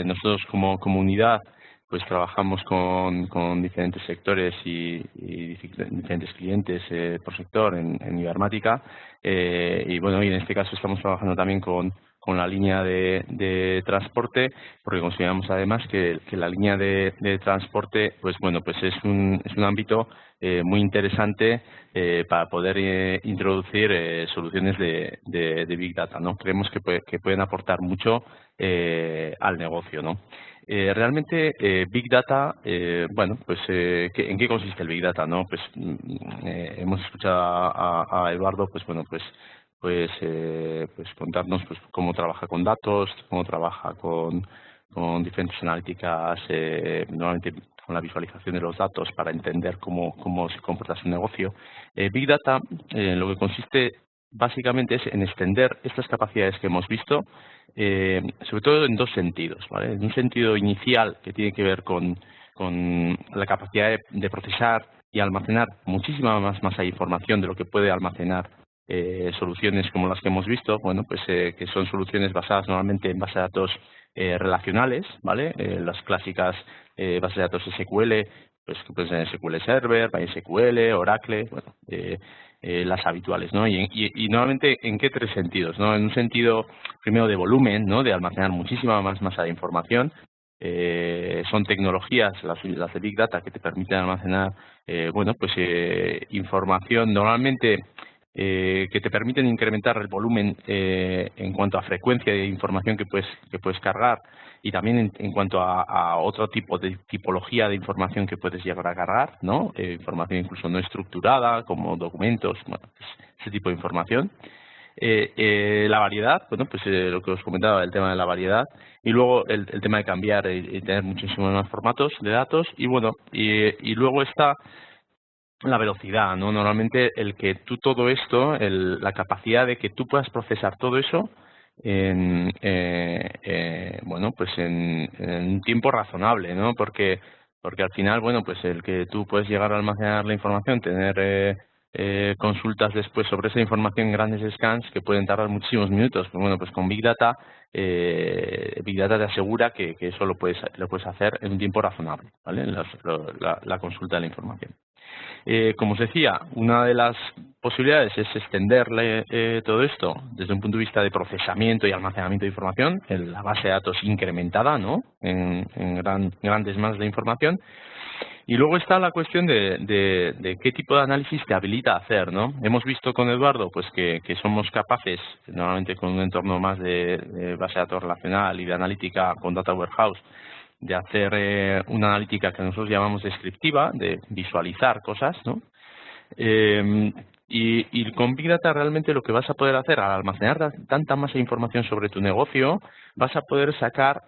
Speaker 3: Nosotros como comunidad pues trabajamos con diferentes sectores y diferentes clientes por sector en Ibermática. Y bueno, y en este caso estamos trabajando también con la línea de transporte, porque consideramos además que la línea de transporte pues bueno, pues es un ámbito muy interesante para poder introducir soluciones de Big Data, ¿no? Creemos que pueden aportar mucho al negocio, ¿no? Realmente Big Data, bueno, pues ¿en qué consiste el Big Data, no? Pues hemos escuchado a Eduardo, pues bueno, pues contarnos pues cómo trabaja con datos, cómo trabaja con diferentes analíticas, normalmente con la visualización de los datos para entender cómo se comporta su negocio. Big Data lo que consiste básicamente es en extender estas capacidades que hemos visto, sobre todo en dos sentidos, ¿vale? En un sentido inicial que tiene que ver con la capacidad de procesar y almacenar muchísima más masa de información de lo que puede almacenar soluciones como las que hemos visto, bueno, pues que son soluciones basadas normalmente en bases de datos relacionales, ¿vale? Las clásicas bases de datos SQL, pues SQL Server, MySQL, Oracle, bueno, las habituales, ¿no? Y normalmente, ¿en qué tres sentidos, no? En un sentido, primero, de volumen, ¿no? De almacenar muchísima más masa de información. Son tecnologías, las de Big Data, que te permiten almacenar, bueno, pues información normalmente que te permiten incrementar el volumen en cuanto a frecuencia de información que puedes cargar y también en cuanto a otro tipo de tipología de información que puedes llegar a cargar, ¿no? Información incluso no estructurada, como documentos, bueno, pues ese tipo de información. La variedad, bueno, pues lo que os comentaba, el tema de la variedad, y luego el tema de cambiar y tener muchísimos más formatos de datos, y bueno, y luego está la velocidad, ¿no? Normalmente el que tú todo esto, la capacidad de que tú puedas procesar todo eso bueno, pues en un tiempo razonable, ¿no? Porque al final, bueno, pues el que tú puedes llegar a almacenar la información, tener consultas después sobre esa información en grandes scans que pueden tardar muchísimos minutos. Pues bueno, pues con Big Data te asegura que eso lo puedes hacer en un tiempo razonable, ¿vale? La consulta de la información. Como os decía, una de las posibilidades es extenderle todo esto desde un punto de vista de procesamiento y almacenamiento de información, en la base de datos incrementada, ¿no? en grandes masas de información. Y luego está la cuestión de qué tipo de análisis te habilita a hacer, ¿no? Hemos visto con Eduardo pues que somos capaces, normalmente con un entorno más de base de datos relacional y de analítica con Data Warehouse, de hacer una analítica que nosotros llamamos descriptiva, de visualizar cosas, ¿no? Y con Big Data realmente lo que vas a poder hacer al almacenar tanta masa de información sobre tu negocio, vas a poder sacar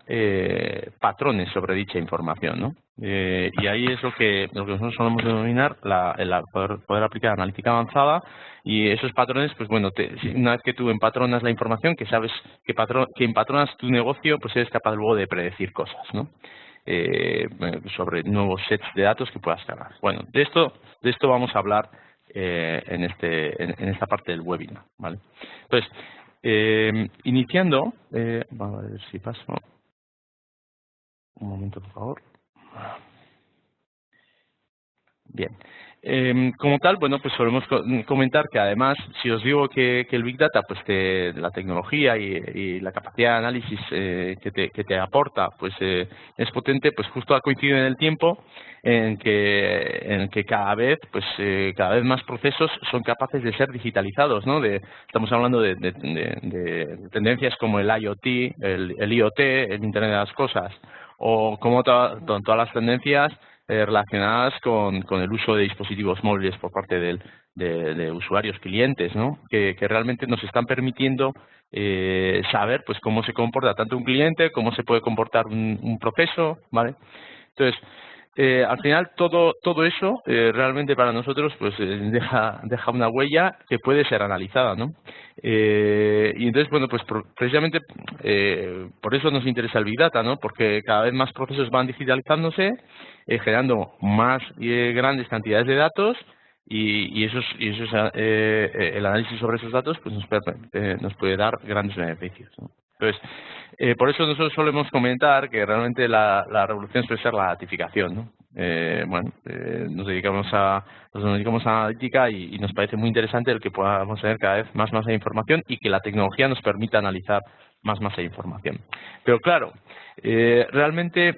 Speaker 3: patrones sobre dicha información, ¿no? Y ahí es lo que nosotros solemos denominar poder aplicar analítica avanzada, y esos patrones, pues bueno, una vez que tú empatronas la información, que sabes que empatronas tu negocio, pues eres capaz luego de predecir cosas, ¿no? Sobre nuevos sets de datos que puedas cargar. Bueno, de esto vamos a hablar en esta parte del webinar, ¿vale? Entonces, iniciando, vamos a ver si paso. Un momento, por favor. Bien. Como tal, bueno, pues solemos comentar que además, si os digo que el Big Data, pues la tecnología y la capacidad de análisis que te aporta, pues es potente, pues justo ha coincidido en el tiempo en que cada vez más procesos son capaces de ser digitalizados, ¿no? Estamos hablando de tendencias como el IoT, el IoT, el Internet de las Cosas, o como todas las tendencias relacionadas con el uso de dispositivos móviles por parte de usuarios, clientes, ¿no? Que realmente nos están permitiendo saber pues cómo se comporta tanto un cliente, cómo se puede comportar un proceso, ¿vale? Entonces, al final todo eso realmente para nosotros pues deja una huella que puede ser analizada, ¿no? Y entonces, bueno, pues precisamente por eso nos interesa el Big Data, ¿no? Porque cada vez más procesos van digitalizándose, generando más grandes cantidades de datos, y el análisis sobre esos datos pues nos puede dar grandes beneficios, ¿no? Entonces, por eso nosotros solemos comentar que realmente la revolución suele ser la datificación, ¿no? Nos dedicamos a analítica y nos parece muy interesante el que podamos tener cada vez más masa de información y que la tecnología nos permita analizar más masa de información. Pero claro, realmente,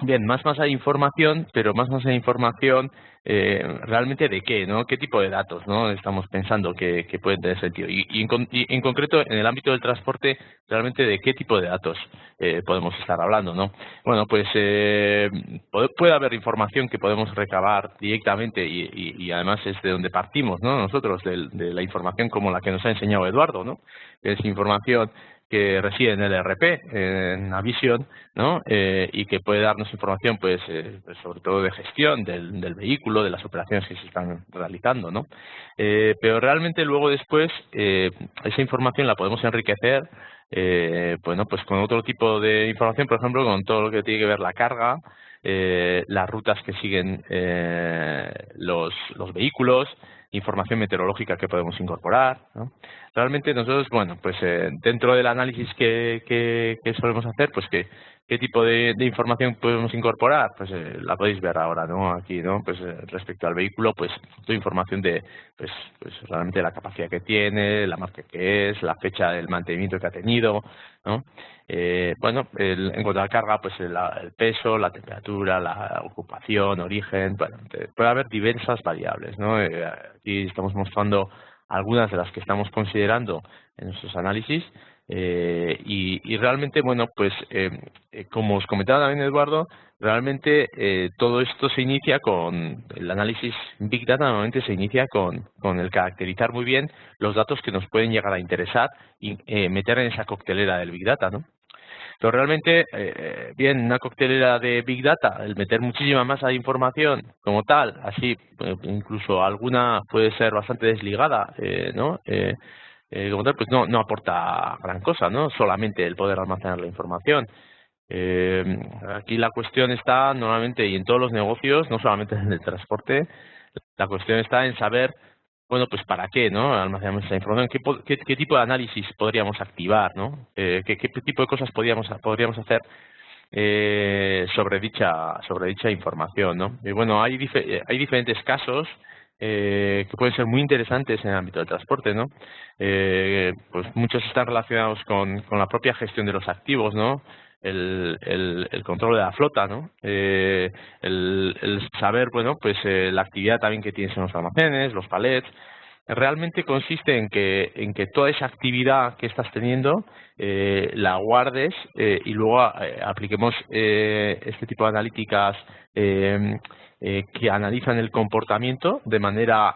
Speaker 3: bien, más masa de información, pero más masa de información realmente de qué, ¿no? ¿Qué tipo de datos, ¿no? Estamos pensando que pueden tener sentido? Y en concreto, en el ámbito del transporte, realmente de qué tipo de datos podemos estar hablando, ¿no? Bueno, pues puede haber información que podemos recabar directamente y además es de donde partimos, ¿no? Nosotros, de la información como la que nos ha enseñado Eduardo, ¿no? Que es información que reside en el ERP, en Navision, ¿no? Y que puede darnos información, pues sobre todo de gestión del vehículo, de las operaciones que se están realizando, ¿no? Pero realmente luego después esa información la podemos enriquecer, bueno, pues con otro tipo de información, por ejemplo, con todo lo que tiene que ver la carga, las rutas que siguen los vehículos, información meteorológica que podemos incorporar, ¿no? Realmente nosotros, bueno, pues dentro del análisis que solemos hacer, pues qué tipo de información podemos incorporar, pues la podéis ver ahora, ¿no? Aquí, ¿no? Pues respecto al vehículo, pues toda información de pues realmente la capacidad que tiene, la marca que es, la fecha del mantenimiento que ha tenido, ¿no? En cuanto a la carga, pues el peso, la temperatura, la ocupación, origen, bueno, puede haber diversas variables, ¿no? Aquí estamos mostrando algunas de las que estamos considerando en nuestros análisis y realmente, bueno, pues como os comentaba también Eduardo, realmente todo esto se inicia con el análisis Big Data, normalmente se inicia con el caracterizar muy bien los datos que nos pueden llegar a interesar y meter en esa coctelera del Big Data, ¿no? Pero realmente, bien, una coctelera de Big Data, el meter muchísima masa de información como tal, así, incluso alguna puede ser bastante desligada, ¿no? Como tal, pues no aporta gran cosa, ¿no? Solamente el poder almacenar la información. Aquí la cuestión está normalmente, y en todos los negocios, no solamente en el transporte, la cuestión está en saber, bueno, pues para qué, ¿no? Almacenamos esa información, qué tipo de análisis podríamos activar, ¿no? Qué tipo de cosas podríamos hacer sobre dicha información, ¿no? Y bueno, hay diferentes casos que pueden ser muy interesantes en el ámbito del transporte, ¿no? Pues muchos están relacionados con la propia gestión de los activos, ¿no? El control de la flota, ¿no? El saber, bueno, pues la actividad también que tienes en los almacenes, los palets. Realmente consiste en que toda esa actividad que estás teniendo la guardes y luego apliquemos este tipo de analíticas que analizan el comportamiento de manera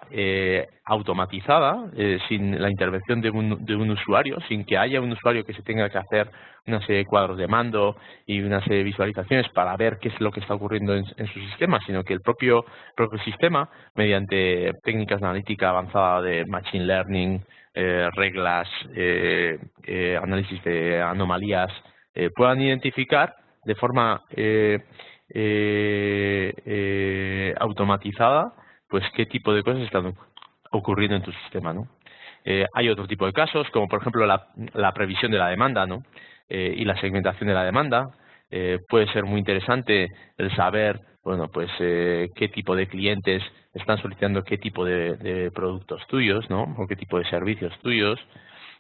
Speaker 3: automatizada, sin la intervención de un usuario, sin que haya un usuario que se tenga que hacer una serie de cuadros de mando y una serie de visualizaciones para ver qué es lo que está ocurriendo en su sistema, sino que el propio sistema, mediante técnicas de analítica avanzada de machine learning, reglas, análisis de anomalías, puedan identificar de forma automatizada pues qué tipo de cosas están ocurriendo en tu sistema, ¿no? Hay otro tipo de casos, como por ejemplo la previsión de la demanda, ¿no? Y la segmentación de la demanda. Puede ser muy interesante el saber, bueno, pues qué tipo de clientes están solicitando qué tipo de productos tuyos, ¿no? O qué tipo de servicios tuyos.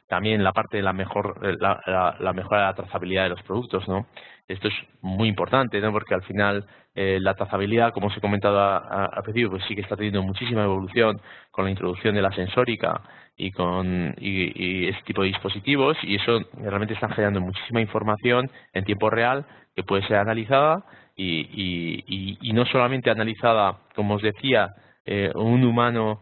Speaker 3: También la parte de la mejora de la trazabilidad de los productos, ¿no? Esto es muy importante, ¿no? Porque al final la trazabilidad, como os he comentado al principio, pues sí que está teniendo muchísima evolución con la introducción de la sensórica y con este tipo de dispositivos, y eso realmente está generando muchísima información en tiempo real que puede ser analizada y no solamente analizada, como os decía, un humano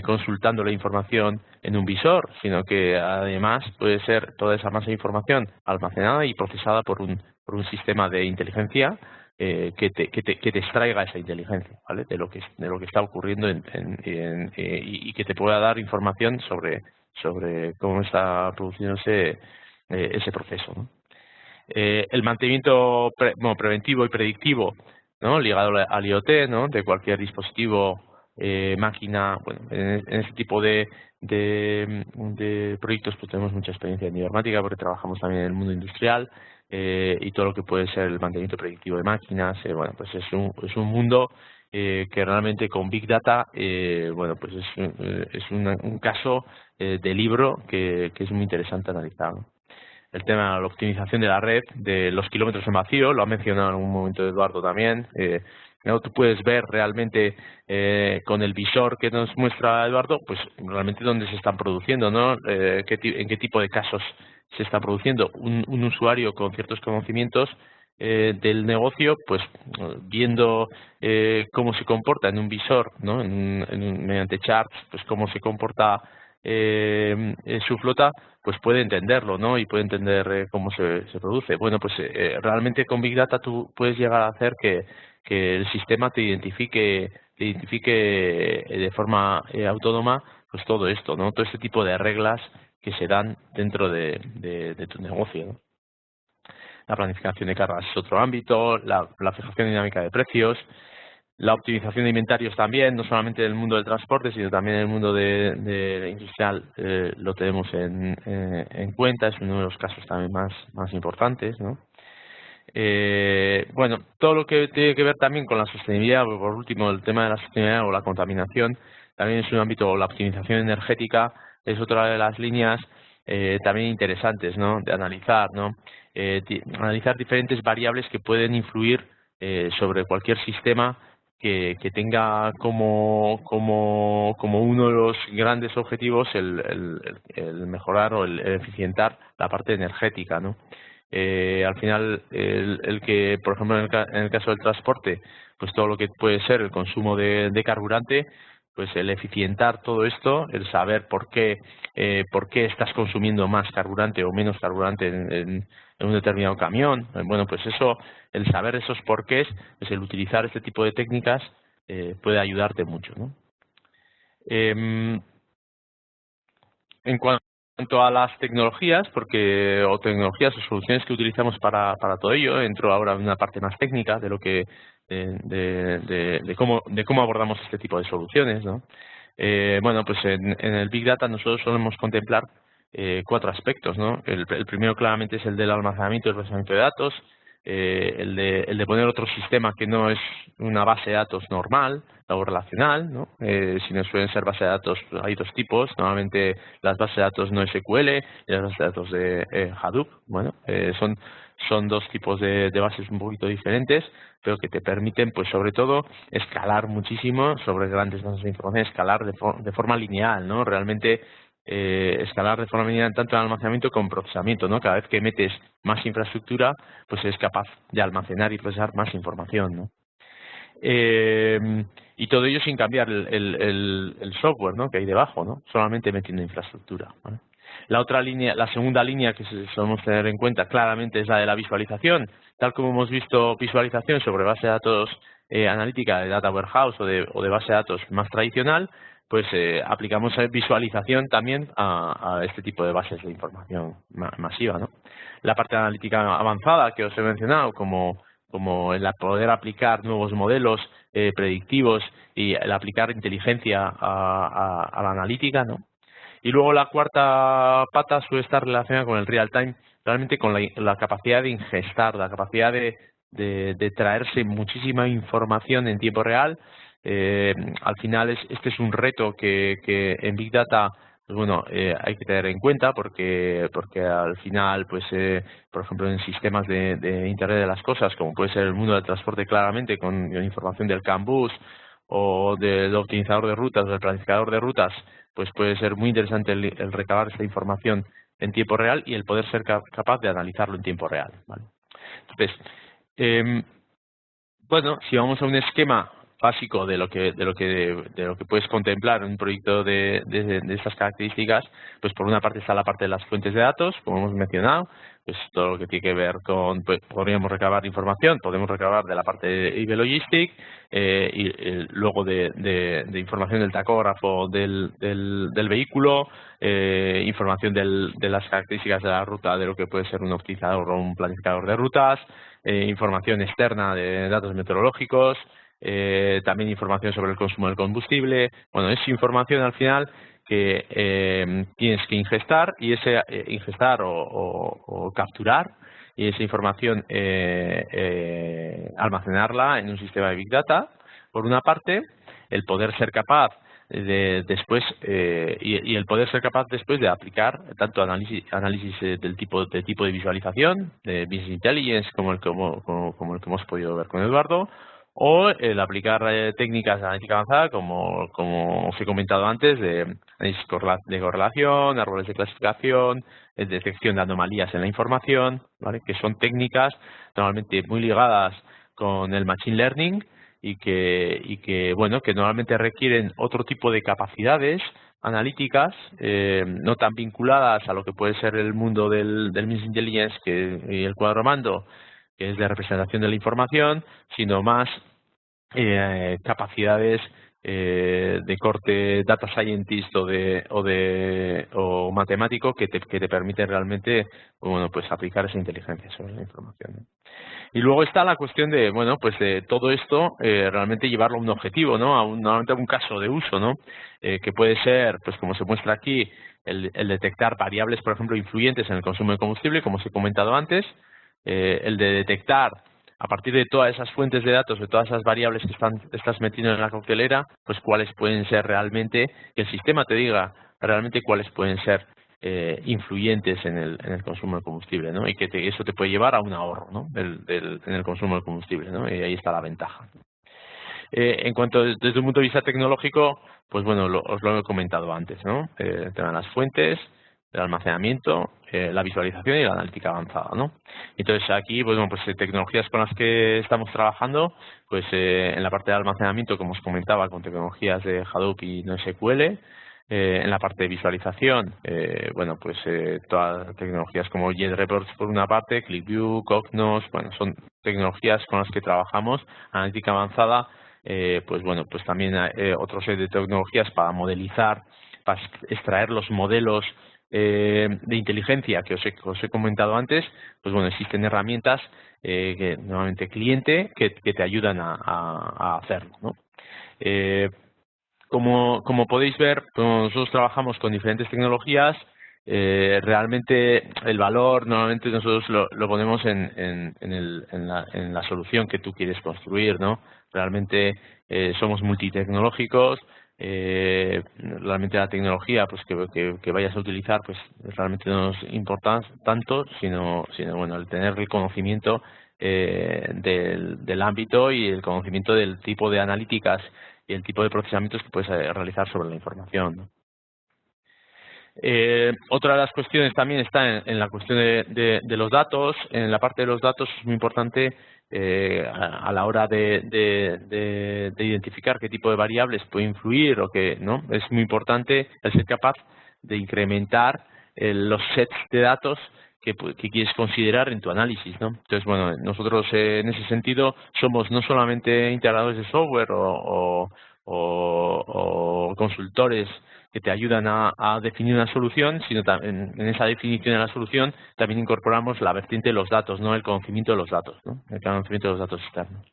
Speaker 3: consultando la información en un visor, sino que además puede ser toda esa masa de información almacenada y procesada por un sistema de inteligencia que te extraiga esa inteligencia, ¿vale? de lo que está ocurriendo y que te pueda dar información sobre cómo está produciéndose ese proceso, ¿no? El mantenimiento preventivo y predictivo, ¿no? Ligado al IoT, ¿no? De cualquier dispositivo, máquina. Bueno, en este tipo de proyectos pues tenemos mucha experiencia en informática porque trabajamos también en el mundo industrial, y todo lo que puede ser el mantenimiento predictivo de máquinas. Bueno, pues es un mundo que realmente con Big Data, bueno, pues es un caso de libro que es muy interesante analizar, ¿no? El tema de la optimización de la red, de los kilómetros en vacío, lo ha mencionado en un momento Eduardo también. ¿No? Tú puedes ver realmente con el visor que nos muestra Eduardo, pues realmente dónde se están produciendo, ¿no? En qué tipo de casos se está produciendo. Un usuario con ciertos conocimientos del negocio, pues viendo cómo se comporta en un visor, ¿no? Mediante charts, pues cómo se comporta su flota, pues puede entenderlo, ¿no? Y puede entender cómo se produce. Bueno, pues realmente con Big Data tú puedes llegar a hacer que el sistema te identifique de forma autónoma pues todo esto, ¿no? Todo este tipo de reglas que se dan dentro de tu negocio, ¿no? La planificación de cargas es otro ámbito, la fijación dinámica de precios, la optimización de inventarios también, no solamente en el mundo del transporte, sino también en el mundo de industrial, lo tenemos en cuenta, es uno de los casos también más importantes, ¿no? Bueno, todo lo que tiene que ver también con la sostenibilidad, por último, el tema de la sostenibilidad o la contaminación, también es un ámbito, la optimización energética es otra de las líneas también interesantes, ¿no? De analizar, ¿no? Analizar diferentes variables que pueden influir sobre cualquier sistema que tenga como uno de los grandes objetivos el mejorar o el eficientar la parte energética, ¿no? Al final, el que, por ejemplo, en el caso del transporte, pues todo lo que puede ser el consumo de carburante, pues el eficientar todo esto, el saber por qué estás consumiendo más carburante o menos carburante en un determinado camión. Bueno, pues eso, el saber esos porqués, pues el utilizar este tipo de técnicas puede ayudarte mucho, ¿no? En cuanto a las tecnologías, o tecnologías o soluciones que utilizamos para todo ello, entro ahora en una parte más técnica de lo que de cómo abordamos este tipo de soluciones, ¿no? Bueno, pues en el Big Data nosotros solemos contemplar 4 aspectos, ¿no? El primero claramente es el del almacenamiento y el procesamiento de datos. el de poner otro sistema que no es una base de datos normal o relacional, ¿no? Sino suelen ser bases de datos, hay dos tipos, normalmente las bases de datos no SQL y las bases de datos de Hadoop. Bueno, son dos tipos de bases un poquito diferentes, pero que te permiten, pues sobre todo, escalar muchísimo sobre grandes bases de información, escalar de forma lineal, ¿no? Realmente escalar de forma lineal tanto en almacenamiento como en procesamiento, ¿no? Cada vez que metes más infraestructura, pues eres capaz de almacenar y procesar más información, ¿no? Y todo ello sin cambiar el software, ¿no? Que hay debajo, ¿no? Solamente metiendo infraestructura, ¿vale? La otra línea, la segunda línea que solemos tener en cuenta claramente es la de la visualización. Tal como hemos visto visualización sobre base de datos analítica de Data Warehouse o de base de datos más tradicional, pues aplicamos visualización también a este tipo de bases de información masiva, ¿no? La parte analítica avanzada que os he mencionado, como el poder aplicar nuevos modelos predictivos y el aplicar inteligencia a la analítica, ¿no? Y luego la cuarta pata suele estar relacionada con el real time, realmente con la capacidad de ingestar, la capacidad de traerse muchísima información en tiempo real. Al final este es un reto que en Big Data, pues bueno, hay que tener en cuenta porque al final, pues por ejemplo, en sistemas de Internet de las cosas, como puede ser el mundo del transporte claramente, con información del CAN bus o del optimizador de rutas o del planificador de rutas, pues puede ser muy interesante el recabar esta información en tiempo real y el poder ser capaz de analizarlo en tiempo real, ¿vale? Entonces, bueno, si vamos a un esquema básico de lo que puedes contemplar en un proyecto de estas características, pues por una parte está la parte de las fuentes de datos, como hemos mencionado, pues todo lo que tiene que ver con, pues, podríamos recabar información, podemos recabar de la parte de IB Logistic, y luego de información del tacógrafo del vehículo, información de las características de la ruta, de lo que puede ser un optimizador o un planificador de rutas, información externa de datos meteorológicos, también información sobre el consumo del combustible. Bueno, es información al final que tienes que ingestar y ingestar o capturar, y esa información almacenarla en un sistema de Big Data, por una parte, el poder ser capaz de después y el poder ser capaz después de aplicar tanto análisis del tipo de visualización, de Business Intelligence, como el que hemos podido ver con Eduardo, o el aplicar técnicas de analítica avanzada, como os he comentado antes, de análisis de correlación, árboles de clasificación, detección de anomalías en la información, ¿vale? Que son técnicas normalmente muy ligadas con el Machine Learning y que bueno, que normalmente requieren otro tipo de capacidades analíticas, no tan vinculadas a lo que puede ser el mundo del Business Intelligence y el cuadro mando, que es de representación de la información, sino más capacidades de corte data scientist o matemático que te permiten realmente, bueno, pues aplicar esa inteligencia sobre la información, ¿no? Y luego está la cuestión de, bueno, pues de todo esto realmente llevarlo a un objetivo, ¿no? Normalmente a un caso de uso, ¿no? Que puede ser, pues como se muestra aquí, el detectar variables, por ejemplo, influyentes en el consumo de combustible, como os he comentado antes, el de detectar a partir de todas esas fuentes de datos, de todas esas variables que estás metiendo en la coctelera, pues cuáles pueden ser realmente, que el sistema te diga realmente cuáles pueden ser influyentes en el consumo de combustible, ¿no? Y que eso te puede llevar a un ahorro, ¿no? en el consumo de combustible, ¿no? Y ahí está la ventaja. En cuanto desde un punto de vista tecnológico, pues bueno, os lo he comentado antes, ¿no? El tema de las fuentes, el almacenamiento, la visualización y la analítica avanzada, ¿no? Entonces aquí, pues bueno, pues tecnologías con las que estamos trabajando, pues en la parte de almacenamiento, como os comentaba, con tecnologías de Hadoop y NoSQL. En la parte de visualización, bueno, pues todas las tecnologías como JetReports por una parte, ClickView, Cognos, bueno, son tecnologías con las que trabajamos. Analítica avanzada, pues bueno, pues también otro set de tecnologías para modelizar, para extraer los modelos de inteligencia que os he comentado antes. Pues bueno, existen herramientas que normalmente cliente que te ayudan a hacerlo, ¿no? Como podéis ver, pues nosotros trabajamos con diferentes tecnologías realmente el valor normalmente nosotros lo ponemos en la solución que tú quieres construir, ¿no? Realmente somos multitecnológicos. Realmente la tecnología pues que vayas a utilizar pues realmente no nos importa tanto, sino bueno, el tener el conocimiento del ámbito y el conocimiento del tipo de analíticas y el tipo de procesamientos que puedes realizar sobre la información, ¿no? Otra de las cuestiones también está en la cuestión de los datos. En la parte de los datos es muy importante a la hora de identificar qué tipo de variables puede influir o que no. Es muy importante el ser capaz de incrementar los sets de datos que quieres considerar en tu análisis, ¿no? Entonces, bueno, nosotros en ese sentido somos no solamente integradores de software o consultores que te ayudan a definir una solución, sino también en esa definición de la solución también incorporamos la vertiente de los datos, no el conocimiento de los datos, ¿no? El conocimiento de los datos externos.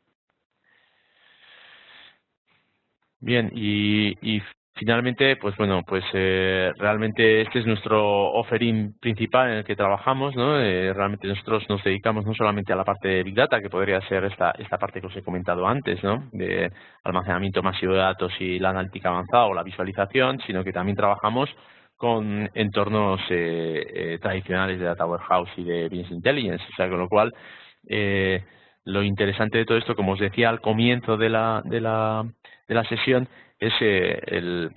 Speaker 3: Bien, y finalmente, pues bueno, pues realmente este es nuestro offering principal en el que trabajamos, ¿no? Realmente nosotros nos dedicamos no solamente a la parte de Big Data, que podría ser esta parte que os he comentado antes, ¿no? De almacenamiento masivo de datos y la analítica avanzada o la visualización, sino que también trabajamos con entornos tradicionales de Data Warehouse y de Business Intelligence, o sea, con lo cual lo interesante de todo esto, como os decía al comienzo de la sesión, es el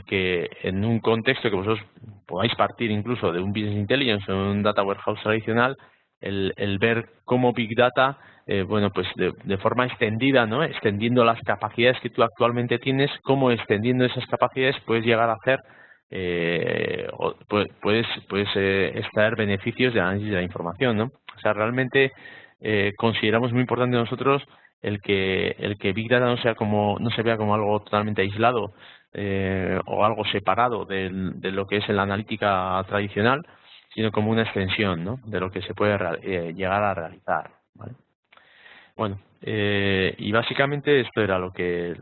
Speaker 3: que en un contexto que vosotros podáis partir incluso de un Business Intelligence o un Data Warehouse tradicional, el ver cómo Big Data, bueno, pues de forma extendida, ¿no? Extendiendo las capacidades que tú actualmente tienes, cómo extendiendo esas capacidades puedes llegar a hacer, puedes extraer beneficios de análisis de la información, ¿no? O sea, realmente consideramos muy importante nosotros el que Big Data no se vea como algo totalmente aislado o algo separado de lo que es la analítica tradicional, sino como una extensión, ¿no? De lo que se puede llegar a realizar, ¿vale? Bueno, y básicamente esto era lo que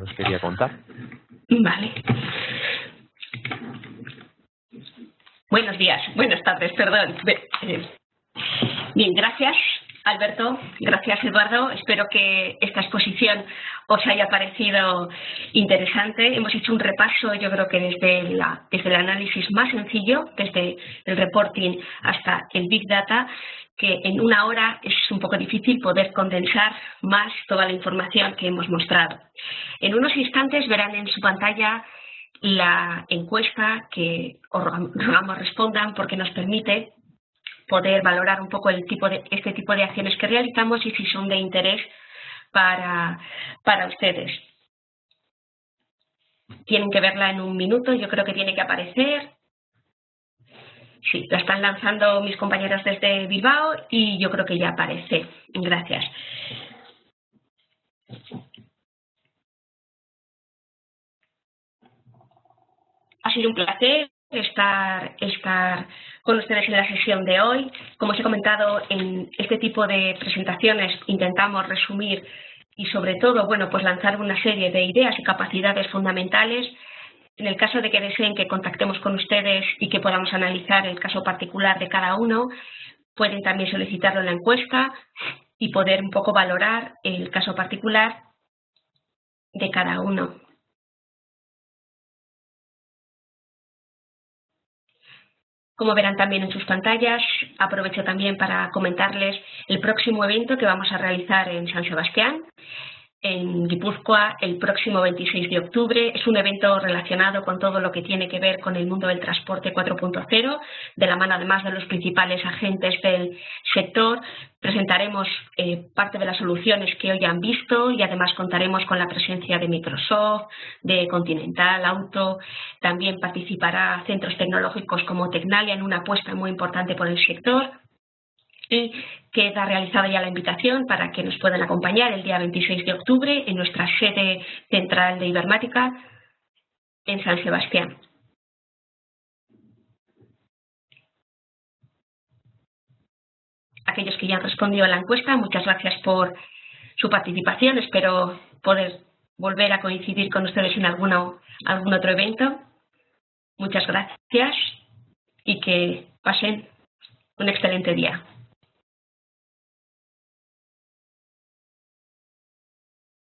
Speaker 3: os quería contar.
Speaker 1: Vale. Buenos días, buenas tardes, perdón. Bien, gracias Alberto, gracias Eduardo. Espero que esta exposición os haya parecido interesante. Hemos hecho un repaso, yo creo que desde el análisis más sencillo, desde el reporting hasta el Big Data, que en una hora es un poco difícil poder condensar más toda la información que hemos mostrado. En unos instantes verán en su pantalla la encuesta que os rogamos respondan, porque nos permite poder valorar un poco este tipo de acciones que realizamos y si son de interés para ustedes. Tienen que verla en un minuto, yo creo que tiene que aparecer. Sí, la están lanzando mis compañeros desde Bilbao y yo creo que ya aparece. Gracias. Ha sido un placer estar con ustedes en la sesión de hoy. Como os he comentado, en este tipo de presentaciones intentamos resumir y sobre todo, bueno, pues lanzar una serie de ideas y capacidades fundamentales. En el caso de que deseen que contactemos con ustedes y que podamos analizar el caso particular de cada uno, pueden también solicitarlo en la encuesta y poder un poco valorar el caso particular de cada uno. Como verán también en sus pantallas, aprovecho también para comentarles el próximo evento que vamos a realizar en San Sebastián, en Guipúzcoa, el próximo 26 de octubre. Es un evento relacionado con todo lo que tiene que ver con el mundo del transporte 4.0, de la mano además de los principales agentes del sector. Presentaremos parte de las soluciones que hoy han visto y además contaremos con la presencia de Microsoft, de Continental Auto. También participará centros tecnológicos como Tecnalia en una apuesta muy importante por el sector. Y queda realizada ya la invitación para que nos puedan acompañar el día 26 de octubre en nuestra sede central de Ibermática en San Sebastián. Aquellos que ya han respondido a la encuesta, muchas gracias por su participación. Espero poder volver a coincidir con ustedes en algún otro evento. Muchas gracias y que pasen un excelente día.